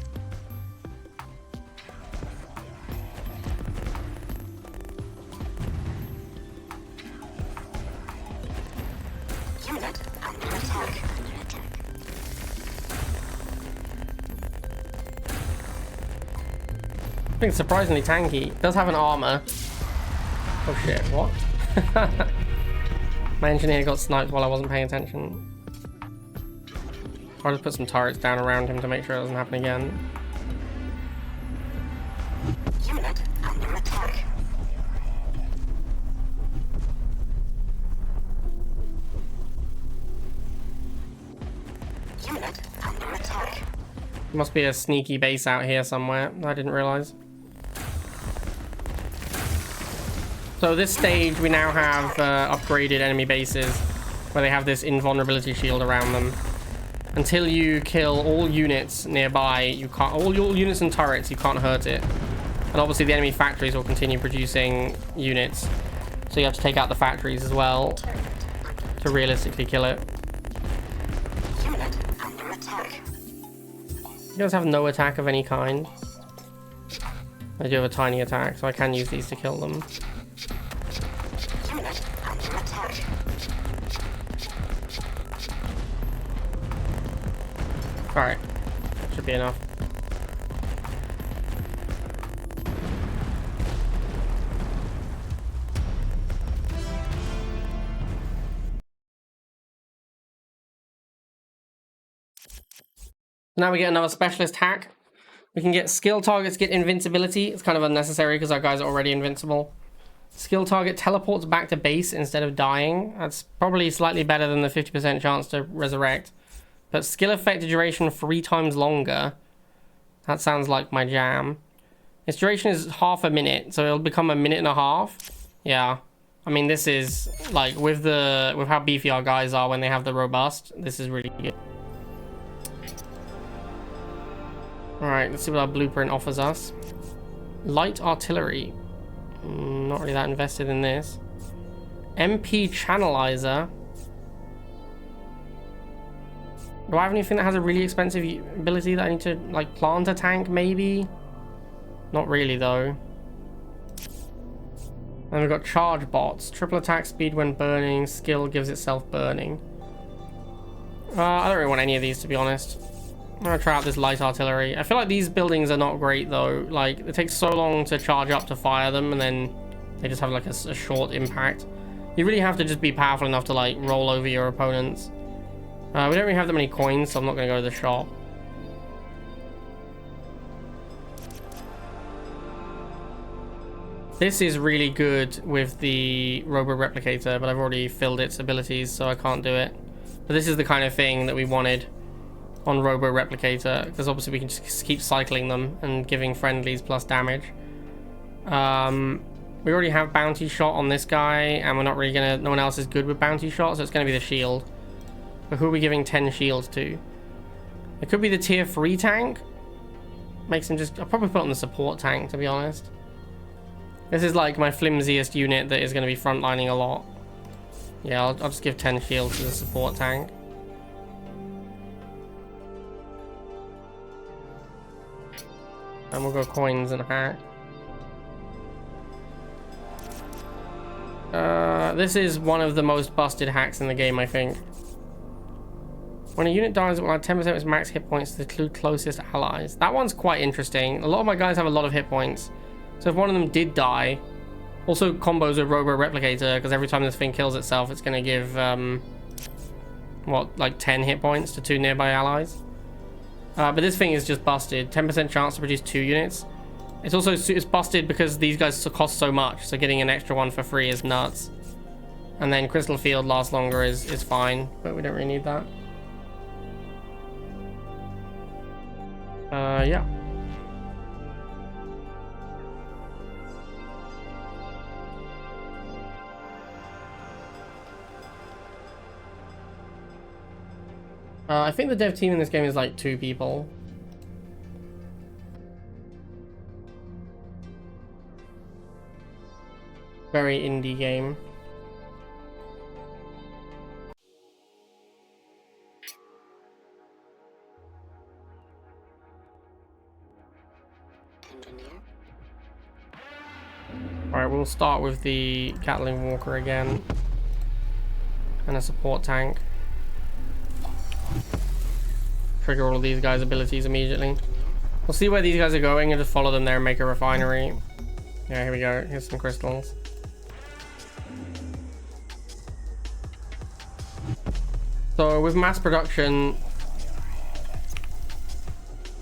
Unit under attack. I think it's surprisingly tanky. It does have an armor. Oh shit, what? My engineer got sniped while I wasn't paying attention. I'll just put some turrets down around him to make sure it doesn't happen again. Unit under attack. Unit under attack. Must be a sneaky base out here somewhere. I didn't realize. So this stage, we now have upgraded enemy bases where they have this invulnerability shield around them. Until you kill all units nearby, you can't. All your units and turrets, you can't hurt it. And obviously, the enemy factories will continue producing units, so you have to take out the factories as well to realistically kill it. Unit under attack. You guys have no attack of any kind. I do have a tiny attack, so I can use these to kill them. Unit under attack. Alright, should be enough. Now we get another specialist hack. We can get skill targets, get invincibility. It's kind of unnecessary because our guys are already invincible. Skill target teleports back to base instead of dying. That's probably slightly better than the 50% chance to resurrect. But skill effect duration 3 times longer. That sounds like my jam. Its duration is half a minute, so it'll become a minute and a half. Yeah. I mean, this is like with how beefy our guys are when they have the robust. This is really good. Alright, let's see what our blueprint offers us. Light artillery. Not really that invested in this. MP channelizer. Do I have anything that has a really expensive ability that I need to, like, plant a tank, maybe? Not really, though. And we've got charge bots. Triple attack speed when burning. Skill gives itself burning. I don't really want any of these, to be honest. I'm gonna try out this light artillery. I feel like these buildings are not great, though. Like, it takes so long to charge up to fire them, and then they just have, like, a short impact. You really have to just be powerful enough to, like, roll over your opponents. We don't really have that many coins, so I'm not gonna go to the shop. This is really good with the Robo Replicator, but I've already filled its abilities, so I can't do it. But this is the kind of thing that we wanted on Robo Replicator, because obviously we can just keep cycling them and giving friendlies plus damage. We already have Bounty Shot on this guy, and we're not really gonna. No one else is good with Bounty Shot, so it's gonna be the shield. But who are we giving 10 shields to? It could be the tier 3 tank. Makes him just. I'll probably put on the support tank, to be honest. This is like my flimsiest unit that is going to be frontlining a lot. Yeah, I'll just give 10 shields to the support tank. And we'll go coins and hack. This is one of the most busted hacks in the game, I think. When a unit dies, it will add 10% of its max hit points to the closest allies. That one's quite interesting. A lot of my guys have a lot of hit points. So if one of them did die, also combos with Robo Replicator, because every time this thing kills itself, it's going to give, what, like 10 hit points to 2 nearby allies. But this thing is just busted. 10% chance to produce 2 units. It's also it's busted because these guys cost so much, so getting an extra one for free is nuts. And then Crystal Field lasts longer is fine, but we don't really need that. Yeah. I think the dev team in this game is like 2 people. Very indie game. Alright, we'll start with the Gatling Walker again. And a support tank. Trigger all of these guys' abilities immediately. We'll see where these guys are going and just follow them there and make a refinery. Yeah, here we go. Here's some crystals. So with mass production,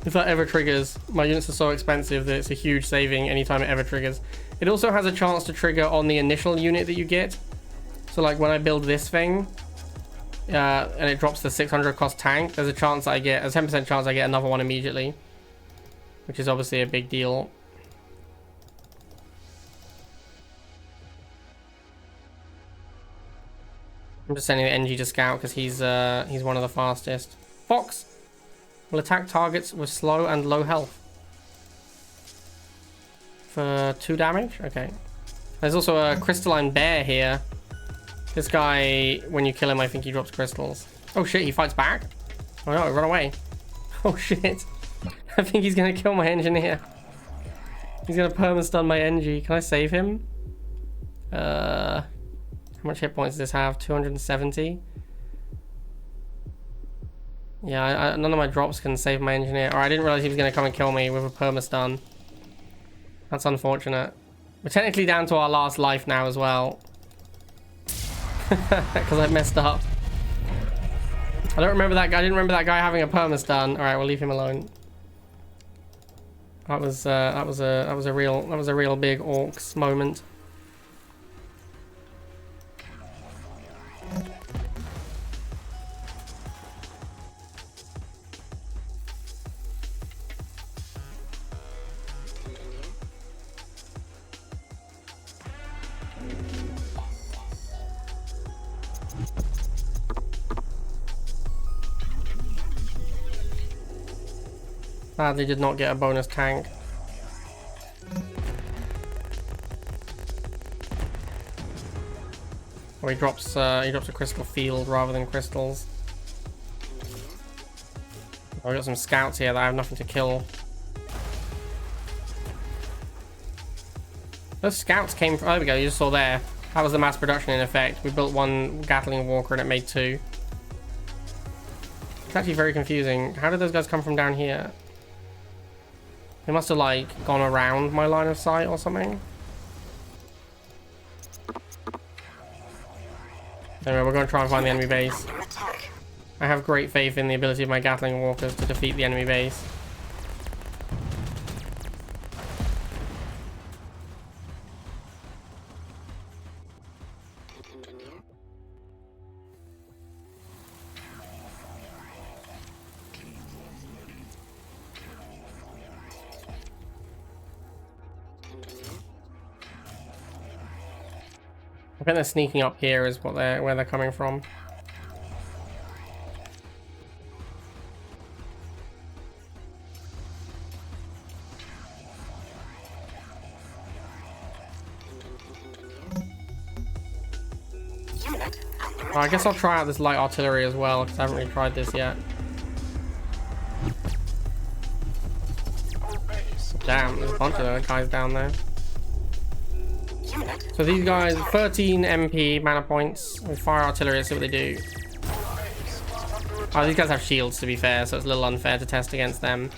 If that ever triggers, my units are so expensive that it's a huge saving anytime it ever triggers. It also has a chance to trigger on the initial unit that you get. So like when I build this thing, and it drops the 600 cost tank, there's a chance I get, a 10% chance I get another one immediately. Which is obviously a big deal. I'm just sending the NG to scout because he's one of the fastest. Fox will attack targets with slow and low health. For 2 damage? Okay. There's also a crystalline bear here. This guy, when you kill him, I think he drops crystals. Oh shit, he fights back? Oh no, run away. Oh shit. I think he's gonna kill my engineer. He's gonna perma-stun my NG. Can I save him? How much hit points does this have? 270? Yeah, none of my drops can save my engineer. Or I didn't realize he was gonna come and kill me with a perma-stun. That's unfortunate. We're technically down to our last life now as well. Because I messed up. I don't remember that guy. I didn't remember that guy having a perma-stun. All right, we'll leave him alone. That was a real big orcs moment. Sadly did not get a bonus tank. Or he drops a crystal field rather than crystals. Oh, we got some scouts here that I have nothing to kill. Those scouts came from, oh, there we go, you just saw there. That was the mass production in effect. We built 1 Gatling walker and it made 2. It's actually very confusing. How did those guys come from down here? They must have like gone around my line of sight or something. Anyway, we're going to try and find the enemy base. I have great faith in the ability of my Gatling walkers to defeat the enemy base. I think they're sneaking up here is what where they're coming from. Well, I guess I'll try out this light artillery as well because I haven't really tried this yet. Damn, there's a bunch of guys down there. So these guys, 13 MP mana points with fire artillery. Let's see what they do. Oh, these guys have shields to be fair, so it's a little unfair to test against them.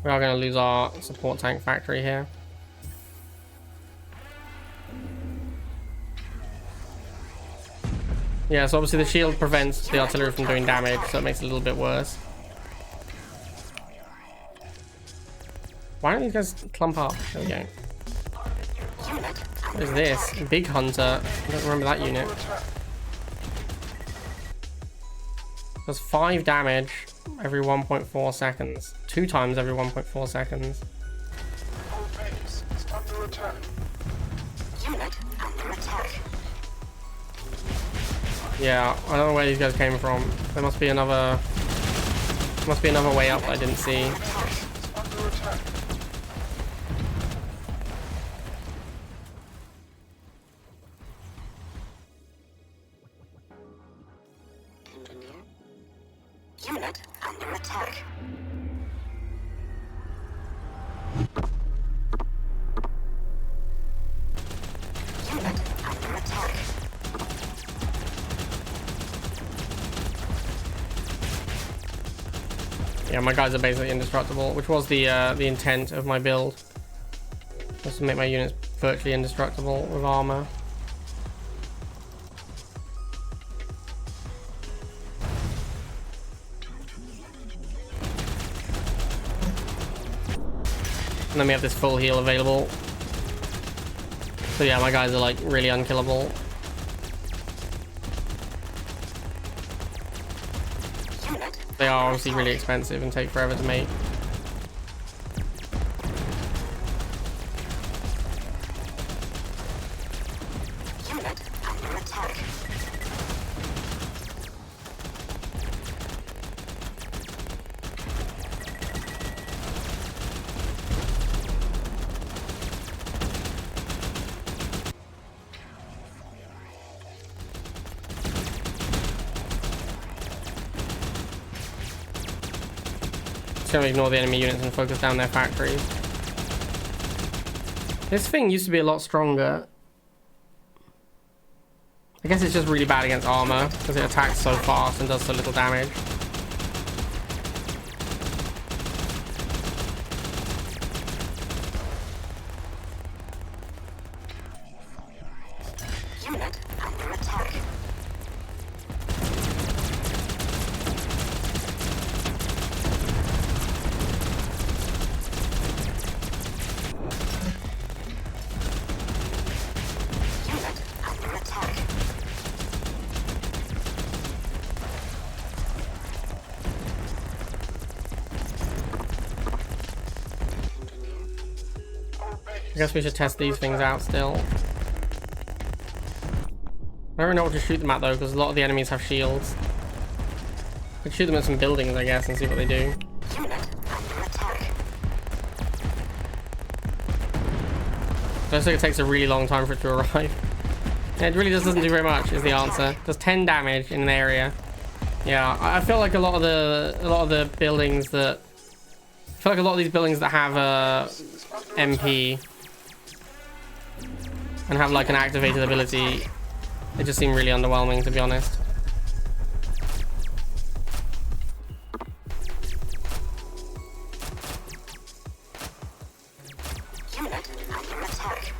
We are going to lose our support tank factory here. Yeah, so obviously the shield prevents the artillery from doing damage, so it makes it a little bit worse. Why don't these guys clump up? There we go. What is this? Big Hunter. I don't remember that unit. Does 5 damage every 1.4 seconds. 2 times every 1.4 seconds. Yeah, I don't know where these guys came from. There must be another way up that I didn't see. Unit under attack. Unit under attack. Yeah, my guys are basically indestructible, which was the intent of my build. Just to make my units virtually indestructible with armor. And then we have this full heal available. So yeah, my guys are like really unkillable. They are obviously really expensive and take forever to make. Unit under attack. Just gonna ignore the enemy units and focus down their factories. This thing used to be a lot stronger. I guess it's just really bad against armor because it attacks so fast and does so little damage. Unit under attack. Unit under attack. I guess we should test these things out still. I don't really know what to shoot them at though, because a lot of the enemies have shields. I could shoot them at some buildings, I guess, and see what they do. Unit under attack. It looks like it takes a really long time for it to arrive. Yeah, it really just doesn't do very much, is the answer. Does 10 damage in an area. Yeah, I feel like a lot of the buildings that... I feel like a lot of these buildings that have MP and have like an activated ability, they just seem really underwhelming, to be honest. Unit under attack.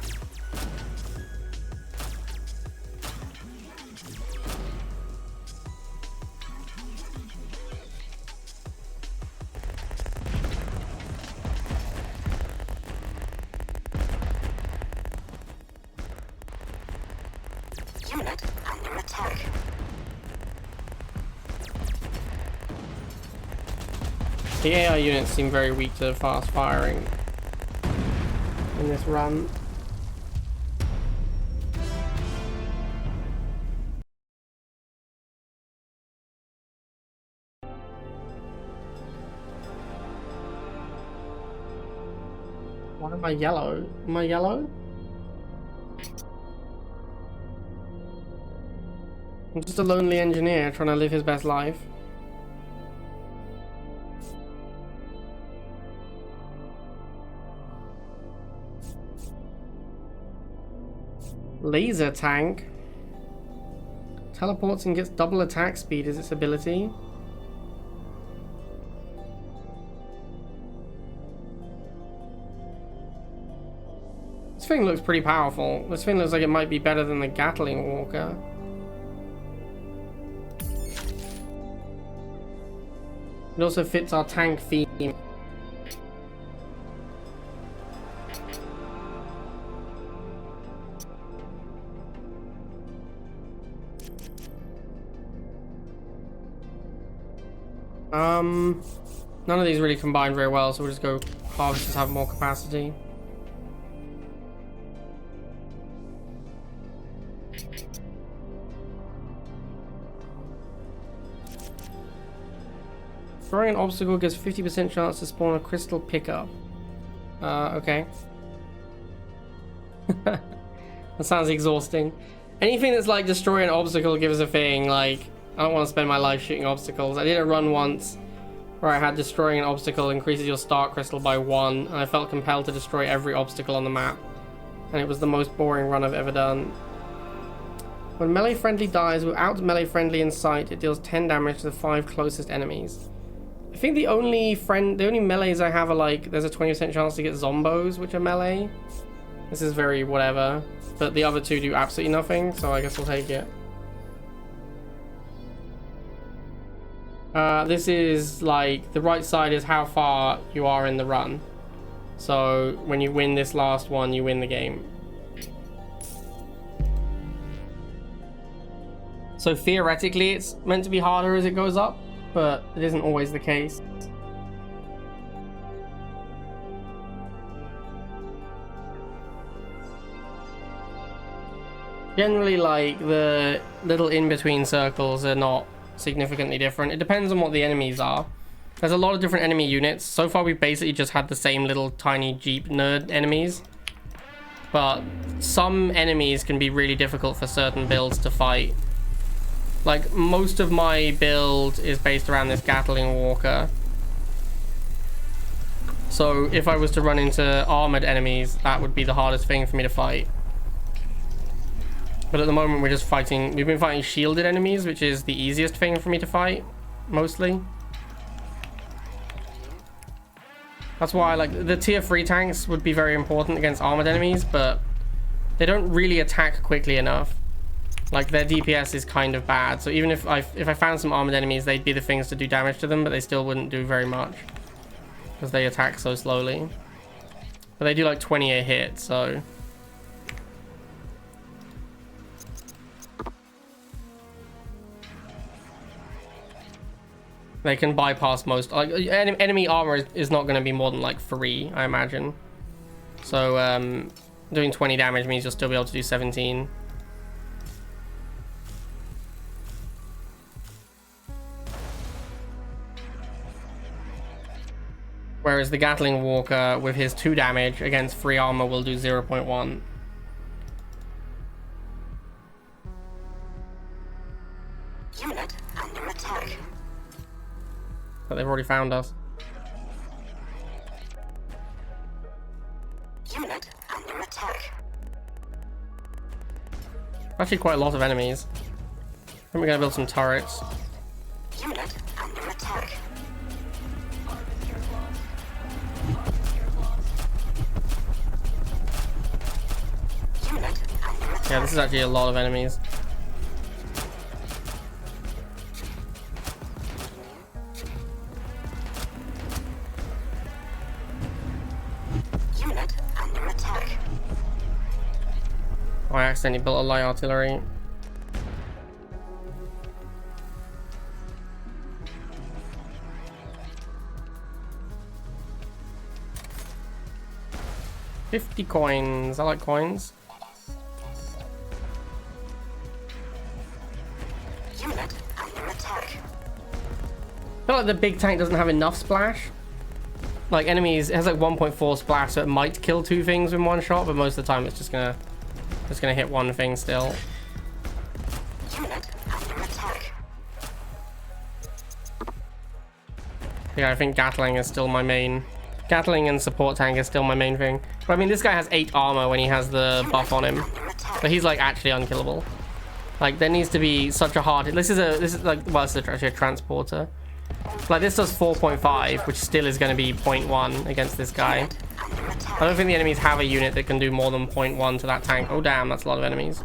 Unit under attack. The AI units seem very weak to fast firing in this run. Why am I yellow? Am I yellow? I'm just a lonely engineer trying to live his best life. Laser tank. Teleports and gets double attack speed as its ability. This thing looks pretty powerful. This thing looks like it might be better than the Gatling walker. It also fits our tank theme. None of these really combine very well, so we'll just go harvesters have more capacity. Throwing an obstacle gives 50% chance to spawn a crystal pickup. Okay. That sounds exhausting. Anything that's like destroy an obstacle gives a thing, like, I don't want to spend my life shooting obstacles. I did a run once where I had destroying an obstacle increases your start crystal by 1, and I felt compelled to destroy every obstacle on the map. And it was the most boring run I've ever done. When melee friendly dies without melee friendly in sight, it deals 10 damage to the 5 closest enemies. I think the only melees I have are like, there's a 20% chance to get zombos, which are melee. This is very whatever, but the other two do absolutely nothing, so I guess I'll take it. This is like, the right side is how far you are in the run. So when you win this last one, you win the game. So theoretically, it's meant to be harder as it goes up, but it isn't always the case. Generally, like, the little in-between circles are not significantly different. It depends on what the enemies are. There's a lot of different enemy units. So far, we've basically just had the same little tiny Jeep nerd enemies. But some enemies can be really difficult for certain builds to fight. Like, most of my build is based around this Gatling walker. So if I was to run into armored enemies, that would be the hardest thing for me to fight. But at the moment, we're just fighting... We've been fighting shielded enemies, which is the easiest thing for me to fight, mostly. That's why, like, the tier 3 tanks would be very important against armored enemies, but they don't really attack quickly enough. Like, their DPS is kind of bad, so even if I found some armored enemies, they'd be the things to do damage to them, but they still wouldn't do very much. Because they attack so slowly. But they do like 20 a hit, so... They can bypass most... Like, enemy armor is not going to be more than like 3, I imagine. So, doing 20 damage means you'll still be able to do 17. Whereas the Gatling Walker, with his 2 damage against 3 armor, will do 0.1. Unit under attack. But they've already found us. Unit under attack. Actually, quite a lot of enemies. I think we're going to build some turrets. Unit under attack. Unit under attack. Yeah, this is actually a lot of enemies. Unit under attack. Oh, I accidentally built a light artillery. $50 coins. I like coins. Unit under attack. I feel like the big tank doesn't have enough splash. Like, enemies, it has like 1.4 splash, so it might kill 2 things in one shot, but most of the time it's just gonna hit 1 thing still. Unit under attack. Yeah, I think Gatling is still my main. Gatling and support tank is still my main thing. But I mean, this guy has 8 armor when he has the buff on him, so he's like actually unkillable. Like, there needs to be such a hard. This is like, well, it's actually a transporter. Like, this does 4.5, which still is going to be 0.1 against this guy. I don't think the enemies have a unit that can do more than 0.1 to that tank. Oh damn, that's a lot of enemies.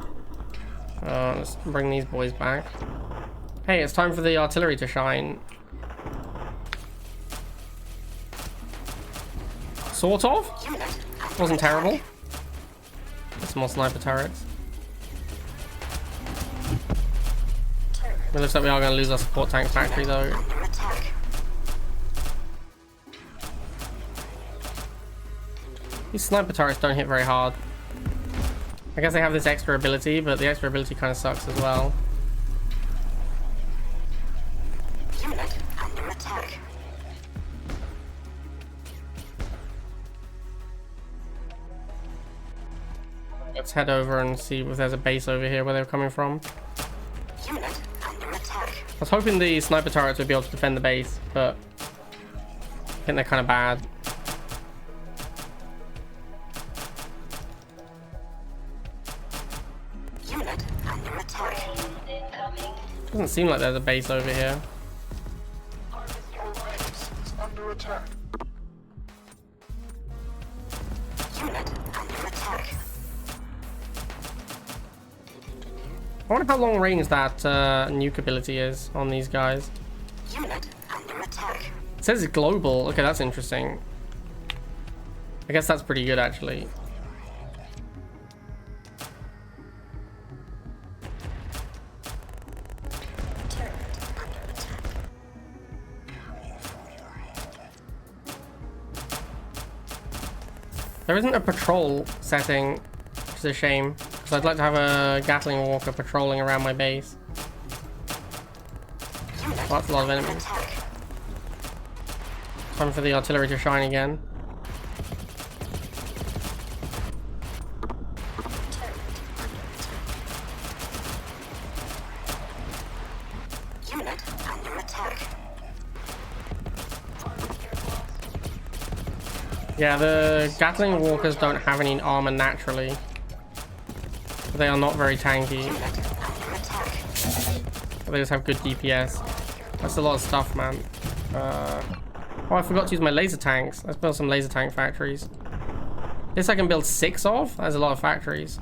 Let's bring these boys back. Hey, it's time for the artillery to shine. Sort of. Wasn't terrible. Get some more sniper turrets. It looks like we are going to lose our support tank factory though. These sniper turrets don't hit very hard. I guess they have this extra ability, but the extra ability kind of sucks as well. Unit under attack. Let's head over and see if there's a base over here where they're coming from. Unit under attack. I was hoping the sniper turrets would be able to defend the base, but I think they're kind of bad. Unit under attack. Doesn't seem like there's a base over here. Under attack. Unit under attack. I wonder how long range that nuke ability is on these guys. Unit under attack. It says it's global. Okay, that's interesting. I guess that's pretty good, actually. There isn't a patrol setting, which is a shame, because I'd like to have a Gatling walker patrolling around my base. Well, that's a lot of enemies. Time for the artillery to shine again. Unit under attack. Yeah, the Gatling walkers don't have any armor naturally. They are not very tanky. They just have good DPS. That's a lot of stuff, man. Oh, I forgot to use my laser tanks. Let's build some laser tank factories. This I can build 6 of? That's a lot of factories.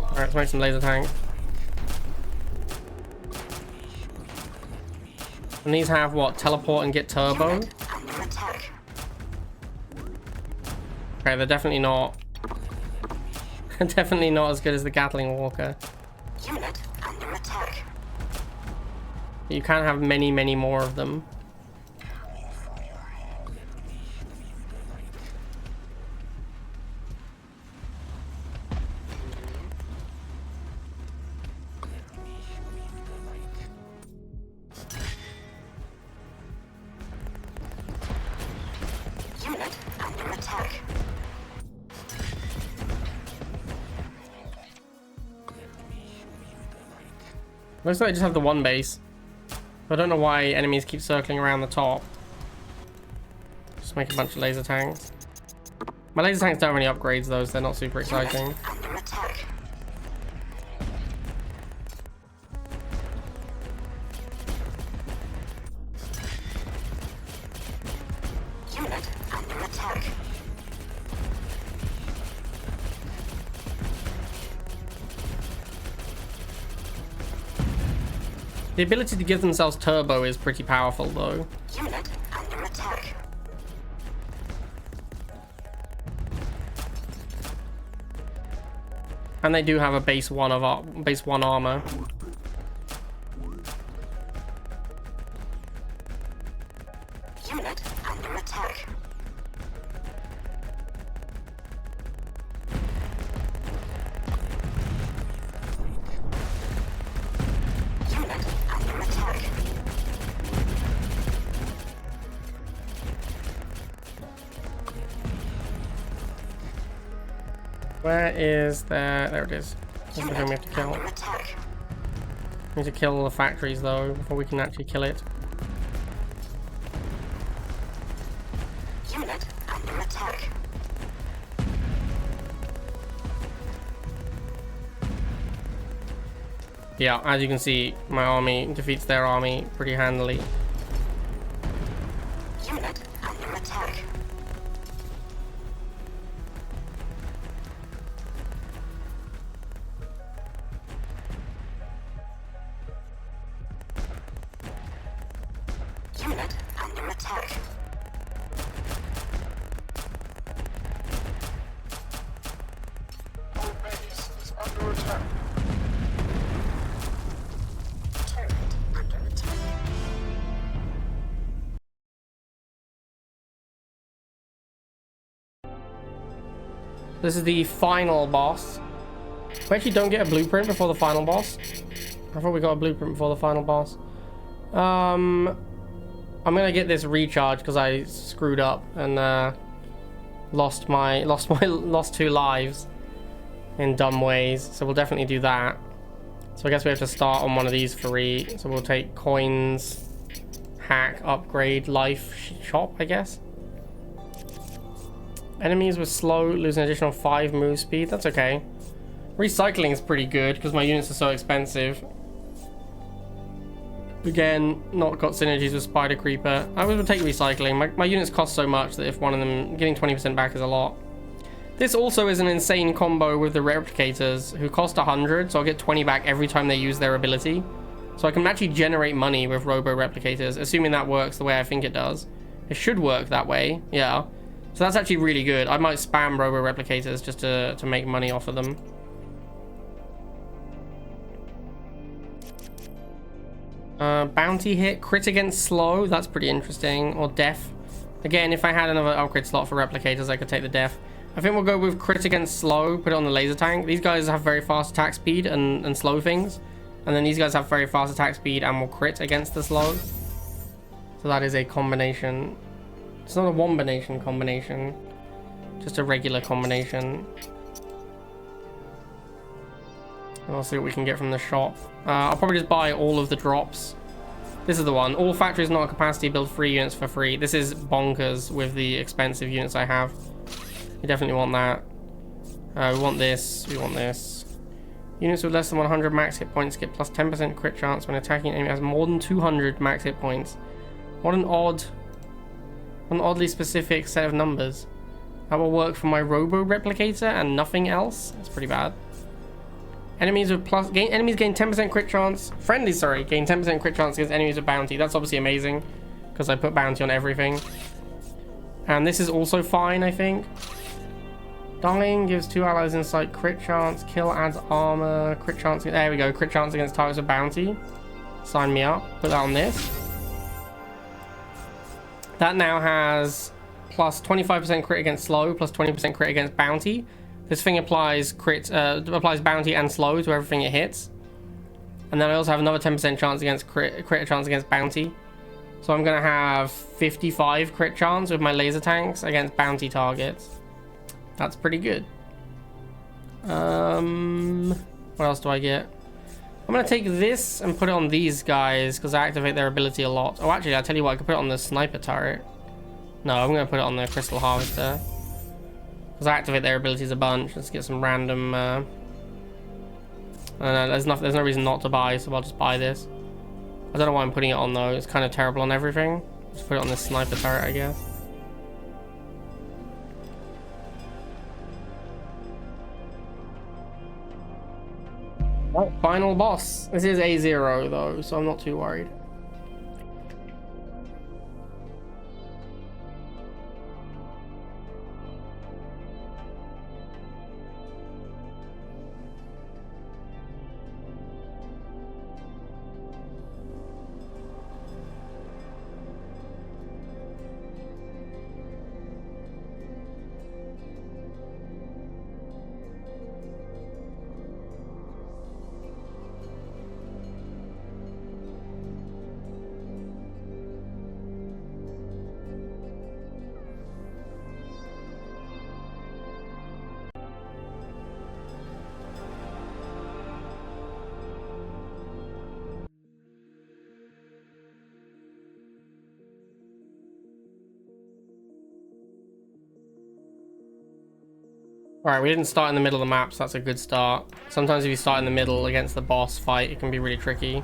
Alright, let's make some laser tanks. And these have what? Teleport and get turbo? Okay, they're definitely not. Definitely not as good as the Gatling walker. Unit under attack. You can have many, many more of them. Unit under attack. Looks like I just have the one base. I don't know why enemies keep circling around the top. Just make a bunch of laser tanks. My laser tanks don't have any upgrades though, so they're not super exciting. Under attack. Unit under attack. The ability to give themselves turbo is pretty powerful though. Unit under attack. And they do have a base 1 armor. Unit under attack. Unit under attack. Where is there? There it is. That's the thing we have to kill. Under attack. We need to kill all the factories though before we can actually kill it. Unit under attack. Yeah, as you can see, my army defeats their army pretty handily. Unit under attack. Unit under attack. Our base is under attack. Turret under attack. This is the final boss. We actually don't get a blueprint before the final boss. I thought we got a blueprint before the final boss. I'm gonna get this recharge because I screwed up and lost 2 lives in dumb ways. So we'll definitely do that. So I guess we have to start on one of these 3. So we'll take coins, hack, upgrade, life, shop, I guess. Enemies were slow, lose an additional 5 move speed. That's okay. Recycling is pretty good because my units are so expensive. Again, not got synergies with Spider Creeper. I would take recycling. My units cost so much that if one of them, getting 20% back is a lot. This also is an insane combo with the replicators who cost 100, so I'll get 20 back every time they use their ability. So I can actually generate money with robo-replicators, assuming that works the way I think it does. It should work that way, yeah. So that's actually really good. I might spam robo-replicators just to make money off of them. Bounty hit, crit against slow, that's pretty interesting. Or deaf. Again, if I had another upgrade slot for replicators, I could take the deaf. I think we'll go with crit against slow, put it on the laser tank. These guys have very fast attack speed and slow things. And then these guys have very fast attack speed and will crit against the slow. So that is a combination. It's not a wombination combination. Just a regular combination. And I'll see what we can get from the shop. I'll probably just buy all of the drops. This is the one. All factories not at capacity build 3 units for free. This is bonkers with the expensive units I have. We definitely want that. We want this. We want this. Units with less than 100 max hit points get plus 10% crit chance when attacking an enemy has more than 200 max hit points. What an oddly specific set of numbers. That will work for my robo replicator and nothing else. That's pretty bad. Enemies gain 10% crit chance. Friendlies, sorry, gain 10% crit chance against enemies with bounty. That's obviously amazing because I put bounty on everything. And this is also fine, I think. Dying gives 2 allies insight, crit chance, kill adds armor, crit chance. There we go, crit chance against targets with bounty. Sign me up. Put that on this. That now has plus 25% crit against slow, plus 20% crit against bounty. This thing applies applies bounty and slow to everything it hits. And then I also have another 10% chance against crit chance against bounty. So I'm gonna have 55 crit chance with my laser tanks against bounty targets. That's pretty good. What else do I get? I'm gonna take this and put it on these guys because I activate their ability a lot. Oh, actually, I'll tell you what, I could put it on the sniper turret. No, I'm gonna put it on the crystal harvester because I activate their abilities a bunch. Let's get some random. There's no reason not to buy, so I'll just buy this. I don't know why I'm putting it on though. It's kind of terrible on everything. Just put it on this sniper turret, I guess. Final boss. This is A0 though, so I'm not too worried. Alright, we didn't start in the middle of the map, so that's a good start. Sometimes if you start in the middle against the boss fight, it can be really tricky.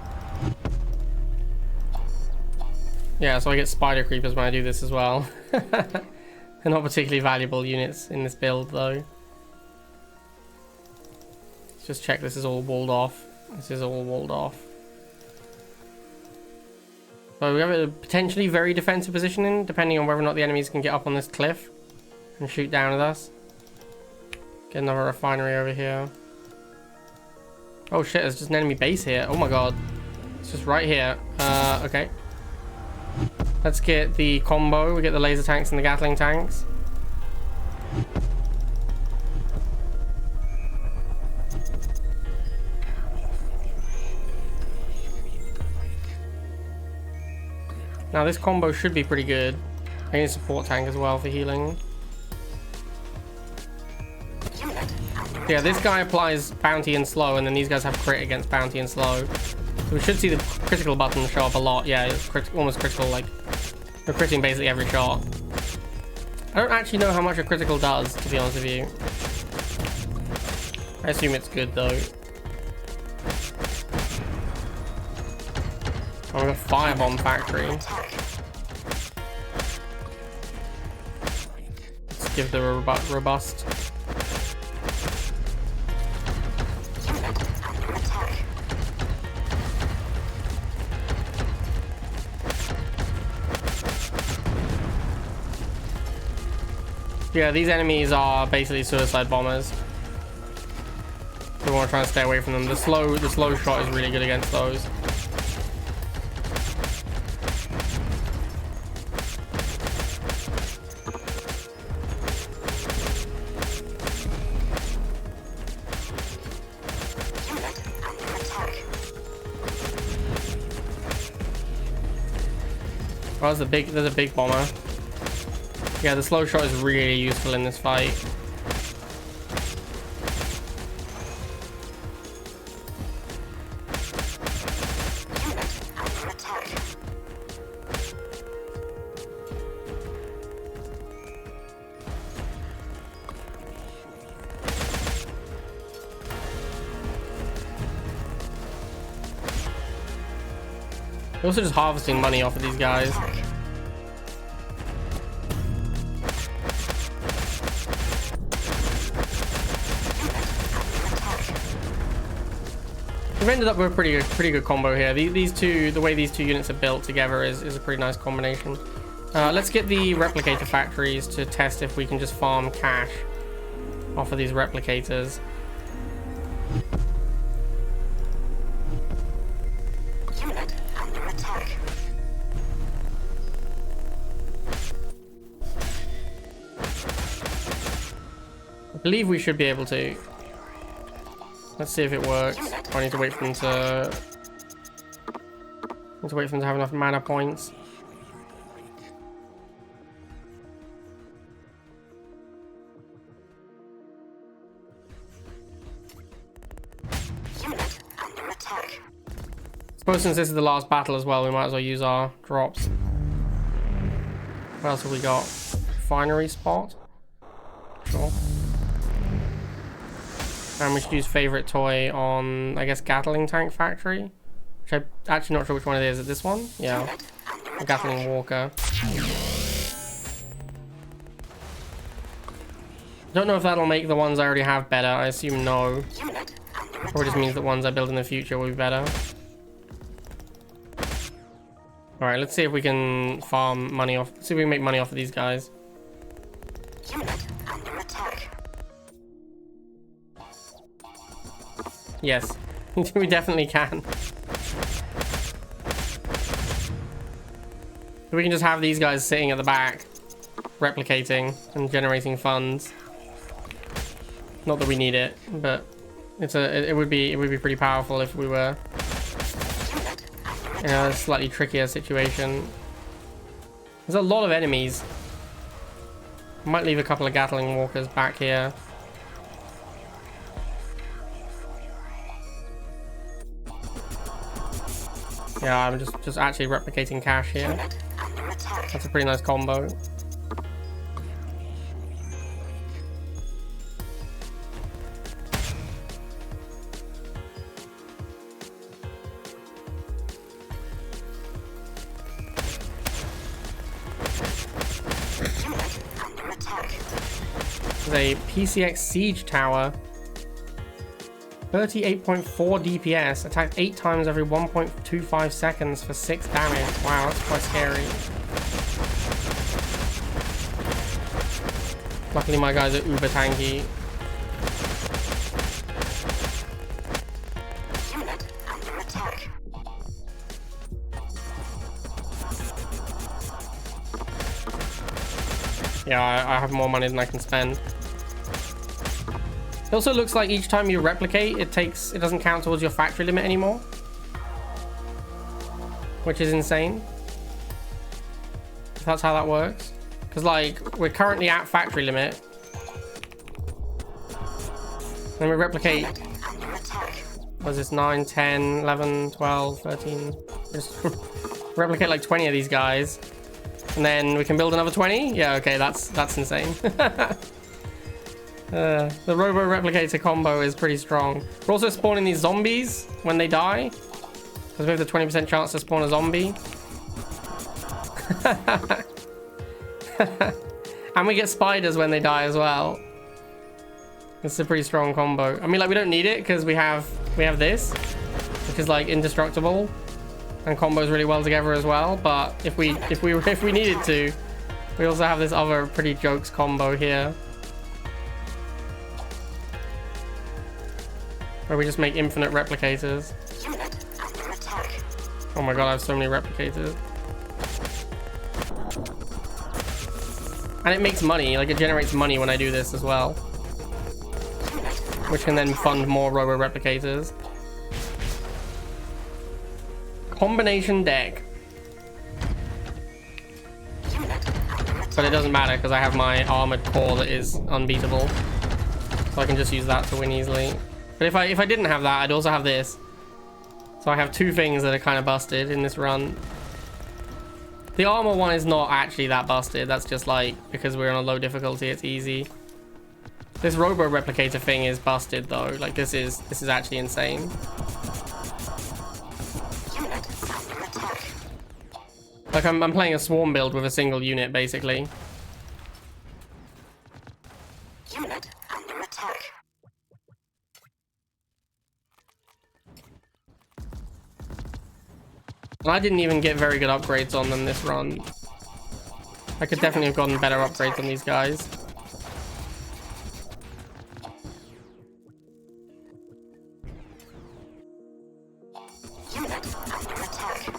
Yeah, so I get spider creepers when I do this as well. They're not particularly valuable units in this build, though. Let's just check this is all walled off. This is all walled off. So we have a potentially very defensive positioning, depending on whether or not the enemies can get up on this cliff and shoot down at us. Get another refinery over here. Oh shit, there's just an enemy base here. Oh my god. It's just right here. Okay. Let's get the combo. We get the laser tanks and the Gatling tanks. Now this combo should be pretty good. I need a support tank as well for healing. Yeah, this guy applies bounty and slow, and then these guys have crit against bounty and slow. So we should see the critical button show up a lot. Yeah, it's almost critical, like, we're critting basically every shot. I don't actually know how much a critical does, to be honest with you. I assume it's good, though. Oh, we've got Firebomb Factory. Let's give the robust. Yeah, these enemies are basically suicide bombers. We want to try and stay away from them. The slow shot is really good against those. Oh, there's a big bomber. Yeah, the slow shot is really useful in this fight. We're also just harvesting money off of these guys. We've ended up with a pretty good combo here. These two, the way these two units are built together is a pretty nice combination. Let's get the replicator factories to test if we can just farm cash off of these replicators. I believe we should be able to. Let's see if it works. I need to wait for them to have enough mana points. I suppose since this is the last battle as well, we might as well use our drops. What else have we got? Refinery spot. Sure. And we should use favorite toy on, I guess, Gatling tank factory. Which I'm actually not sure which one it is. Is it this one? Yeah. The Gatling Walker. Don't know if that'll make the ones I already have better. I assume no. Or it just means that ones I build in the future will be better. Alright, let's see if we can farm money off. See if we can make money off of these guys. Yes, we definitely can. We can just have these guys sitting at the back, replicating and generating funds. Not that we need it, but it would be pretty powerful if we were in a slightly trickier situation. There's a lot of enemies. I might leave a couple of Gatling walkers back here. Yeah, I'm just actually replicating cash here. That's a pretty nice combo. There's a PCX siege tower. 38.4 DPS, attacked 8 times every 1.25 seconds for 6 damage. Wow, that's quite scary. Luckily my guys are uber tanky. Yeah, I have more money than I can spend. It also looks like each time you replicate, it doesn't count towards your factory limit anymore, which is insane. If that's how that works, because like we're currently at factory limit, then we replicate. Was this 9, 10, 11, 12, 13? Just replicate like 20 of these guys, and then we can build another 20. Yeah, okay, that's insane. The Robo Replicator combo is pretty strong. We're also spawning these zombies when they die, because we have the 20% chance to spawn a zombie. And we get spiders when they die as well. It's a pretty strong combo. I mean, like, we don't need it because we have this, which is like indestructible and combos really well together as well. But if we needed to, We also have this other pretty jokes combo here, where we just make infinite replicators. Unit under attack. Oh my god, I have so many replicators. And it makes money, like it generates money when I do this as well, which can then fund more robo replicators. Combination deck. But it doesn't matter because I have my armored core that is unbeatable, so I can just use that to win easily. But if I didn't have that, I'd also have this. So I have two things that are kind of busted in this run. The armor one is not actually that busted. That's just like because we're on a low difficulty, it's easy. This robo replicator thing is busted though. Like this is actually insane. Unit under attack. Like I'm playing a swarm build with a single unit basically. Unit under attack. And I didn't even get very good upgrades on them this run. I could definitely have gotten better upgrades on these guys. Unit under attack.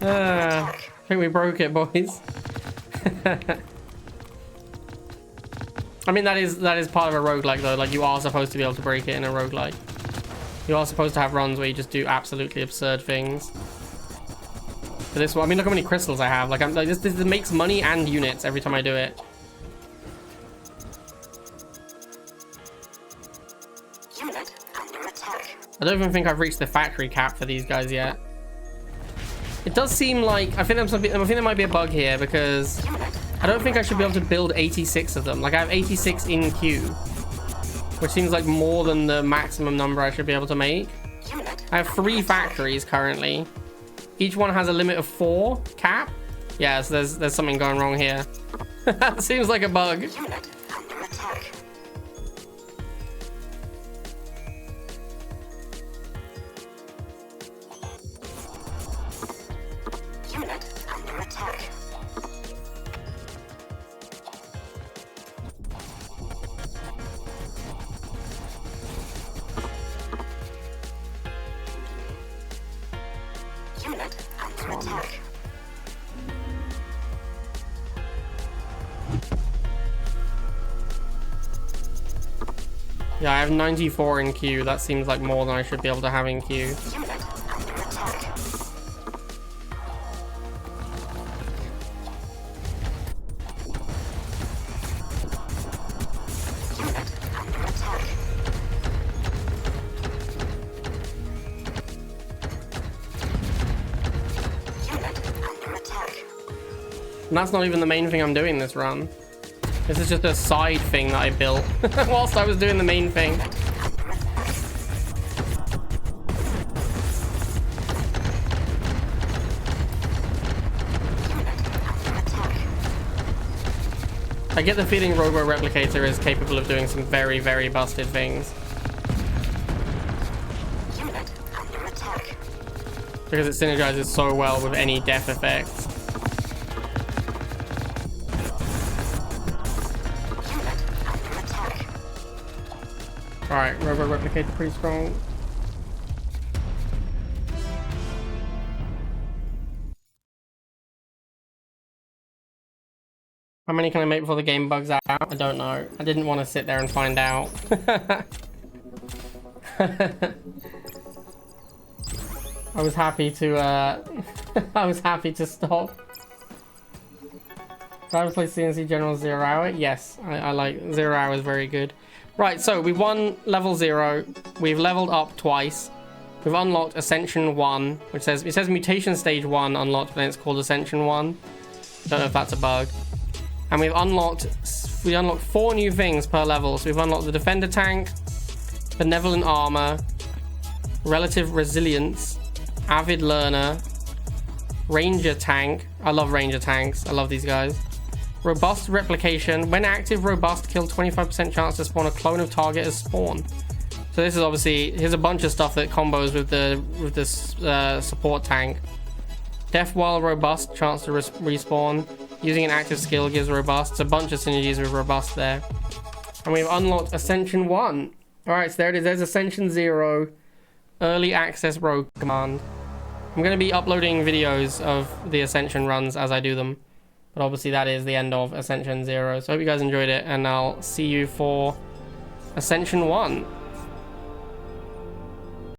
I think we broke it, boys. I mean, that is part of a roguelike though. Like you are supposed to be able to break it in a roguelike. You are supposed to have runs where you just do absolutely absurd things. For this one, I mean, look how many crystals I have. Like I'm like this makes money and units every time I do it. Unit under attack. I don't even think I've reached the factory cap for these guys yet. It does seem like I think there might be a bug here because I don't think I should be able to build 86 of them. Like I have 86 in queue, which seems like more than the maximum number I should be able to make. I have 3 factories currently. Each one has a limit of 4 cap. Yeah, so there's something going wrong here. That seems like a bug. Unit under attack. Unit under attack. Unit under attack. Yeah, I have 94 in queue. That seems like more than I should be able to have in queue. Unit under attack. Unit under attack. Unit under attack. And that's not even the main thing I'm doing this run. This is just a side thing that I built whilst I was doing the main thing. I get the feeling Robo Replicator is capable of doing some very, very busted things. Unit under attack. Because it synergizes so well with any death effects. Unit under attack. Alright, Robo Replicator pretty strong. How many can I make before the game bugs out? I don't know. I didn't want to sit there and find out. I was happy to I was happy to stop. Did I ever play CNC General 0 Hour? Yes, I like 0 Hour is very good. Right, so we won level 0. We've leveled up twice. We've unlocked Ascension 1, which says Mutation Stage 1 unlocked, but then it's called Ascension 1. Don't know if that's a bug. And we unlocked 4 new things per level. So we've unlocked the Defender Tank, Benevolent Armor, Relative Resilience, Avid Learner, Ranger Tank. I love Ranger Tanks. I love these guys. Robust replication. When active, robust kill 25% chance to spawn a clone of target as spawn. So this is obviously, here's a bunch of stuff that combos with this support tank. Death while robust, chance to respawn. Using an active skill gives robust. It's a bunch of synergies with robust there. And we've unlocked Ascension 1. Alright, so there it is. There's Ascension 0. Early access rogue command. I'm going to be uploading videos of the Ascension runs as I do them. But obviously that is the end of Ascension 0. So I hope you guys enjoyed it. And I'll see you for Ascension 1.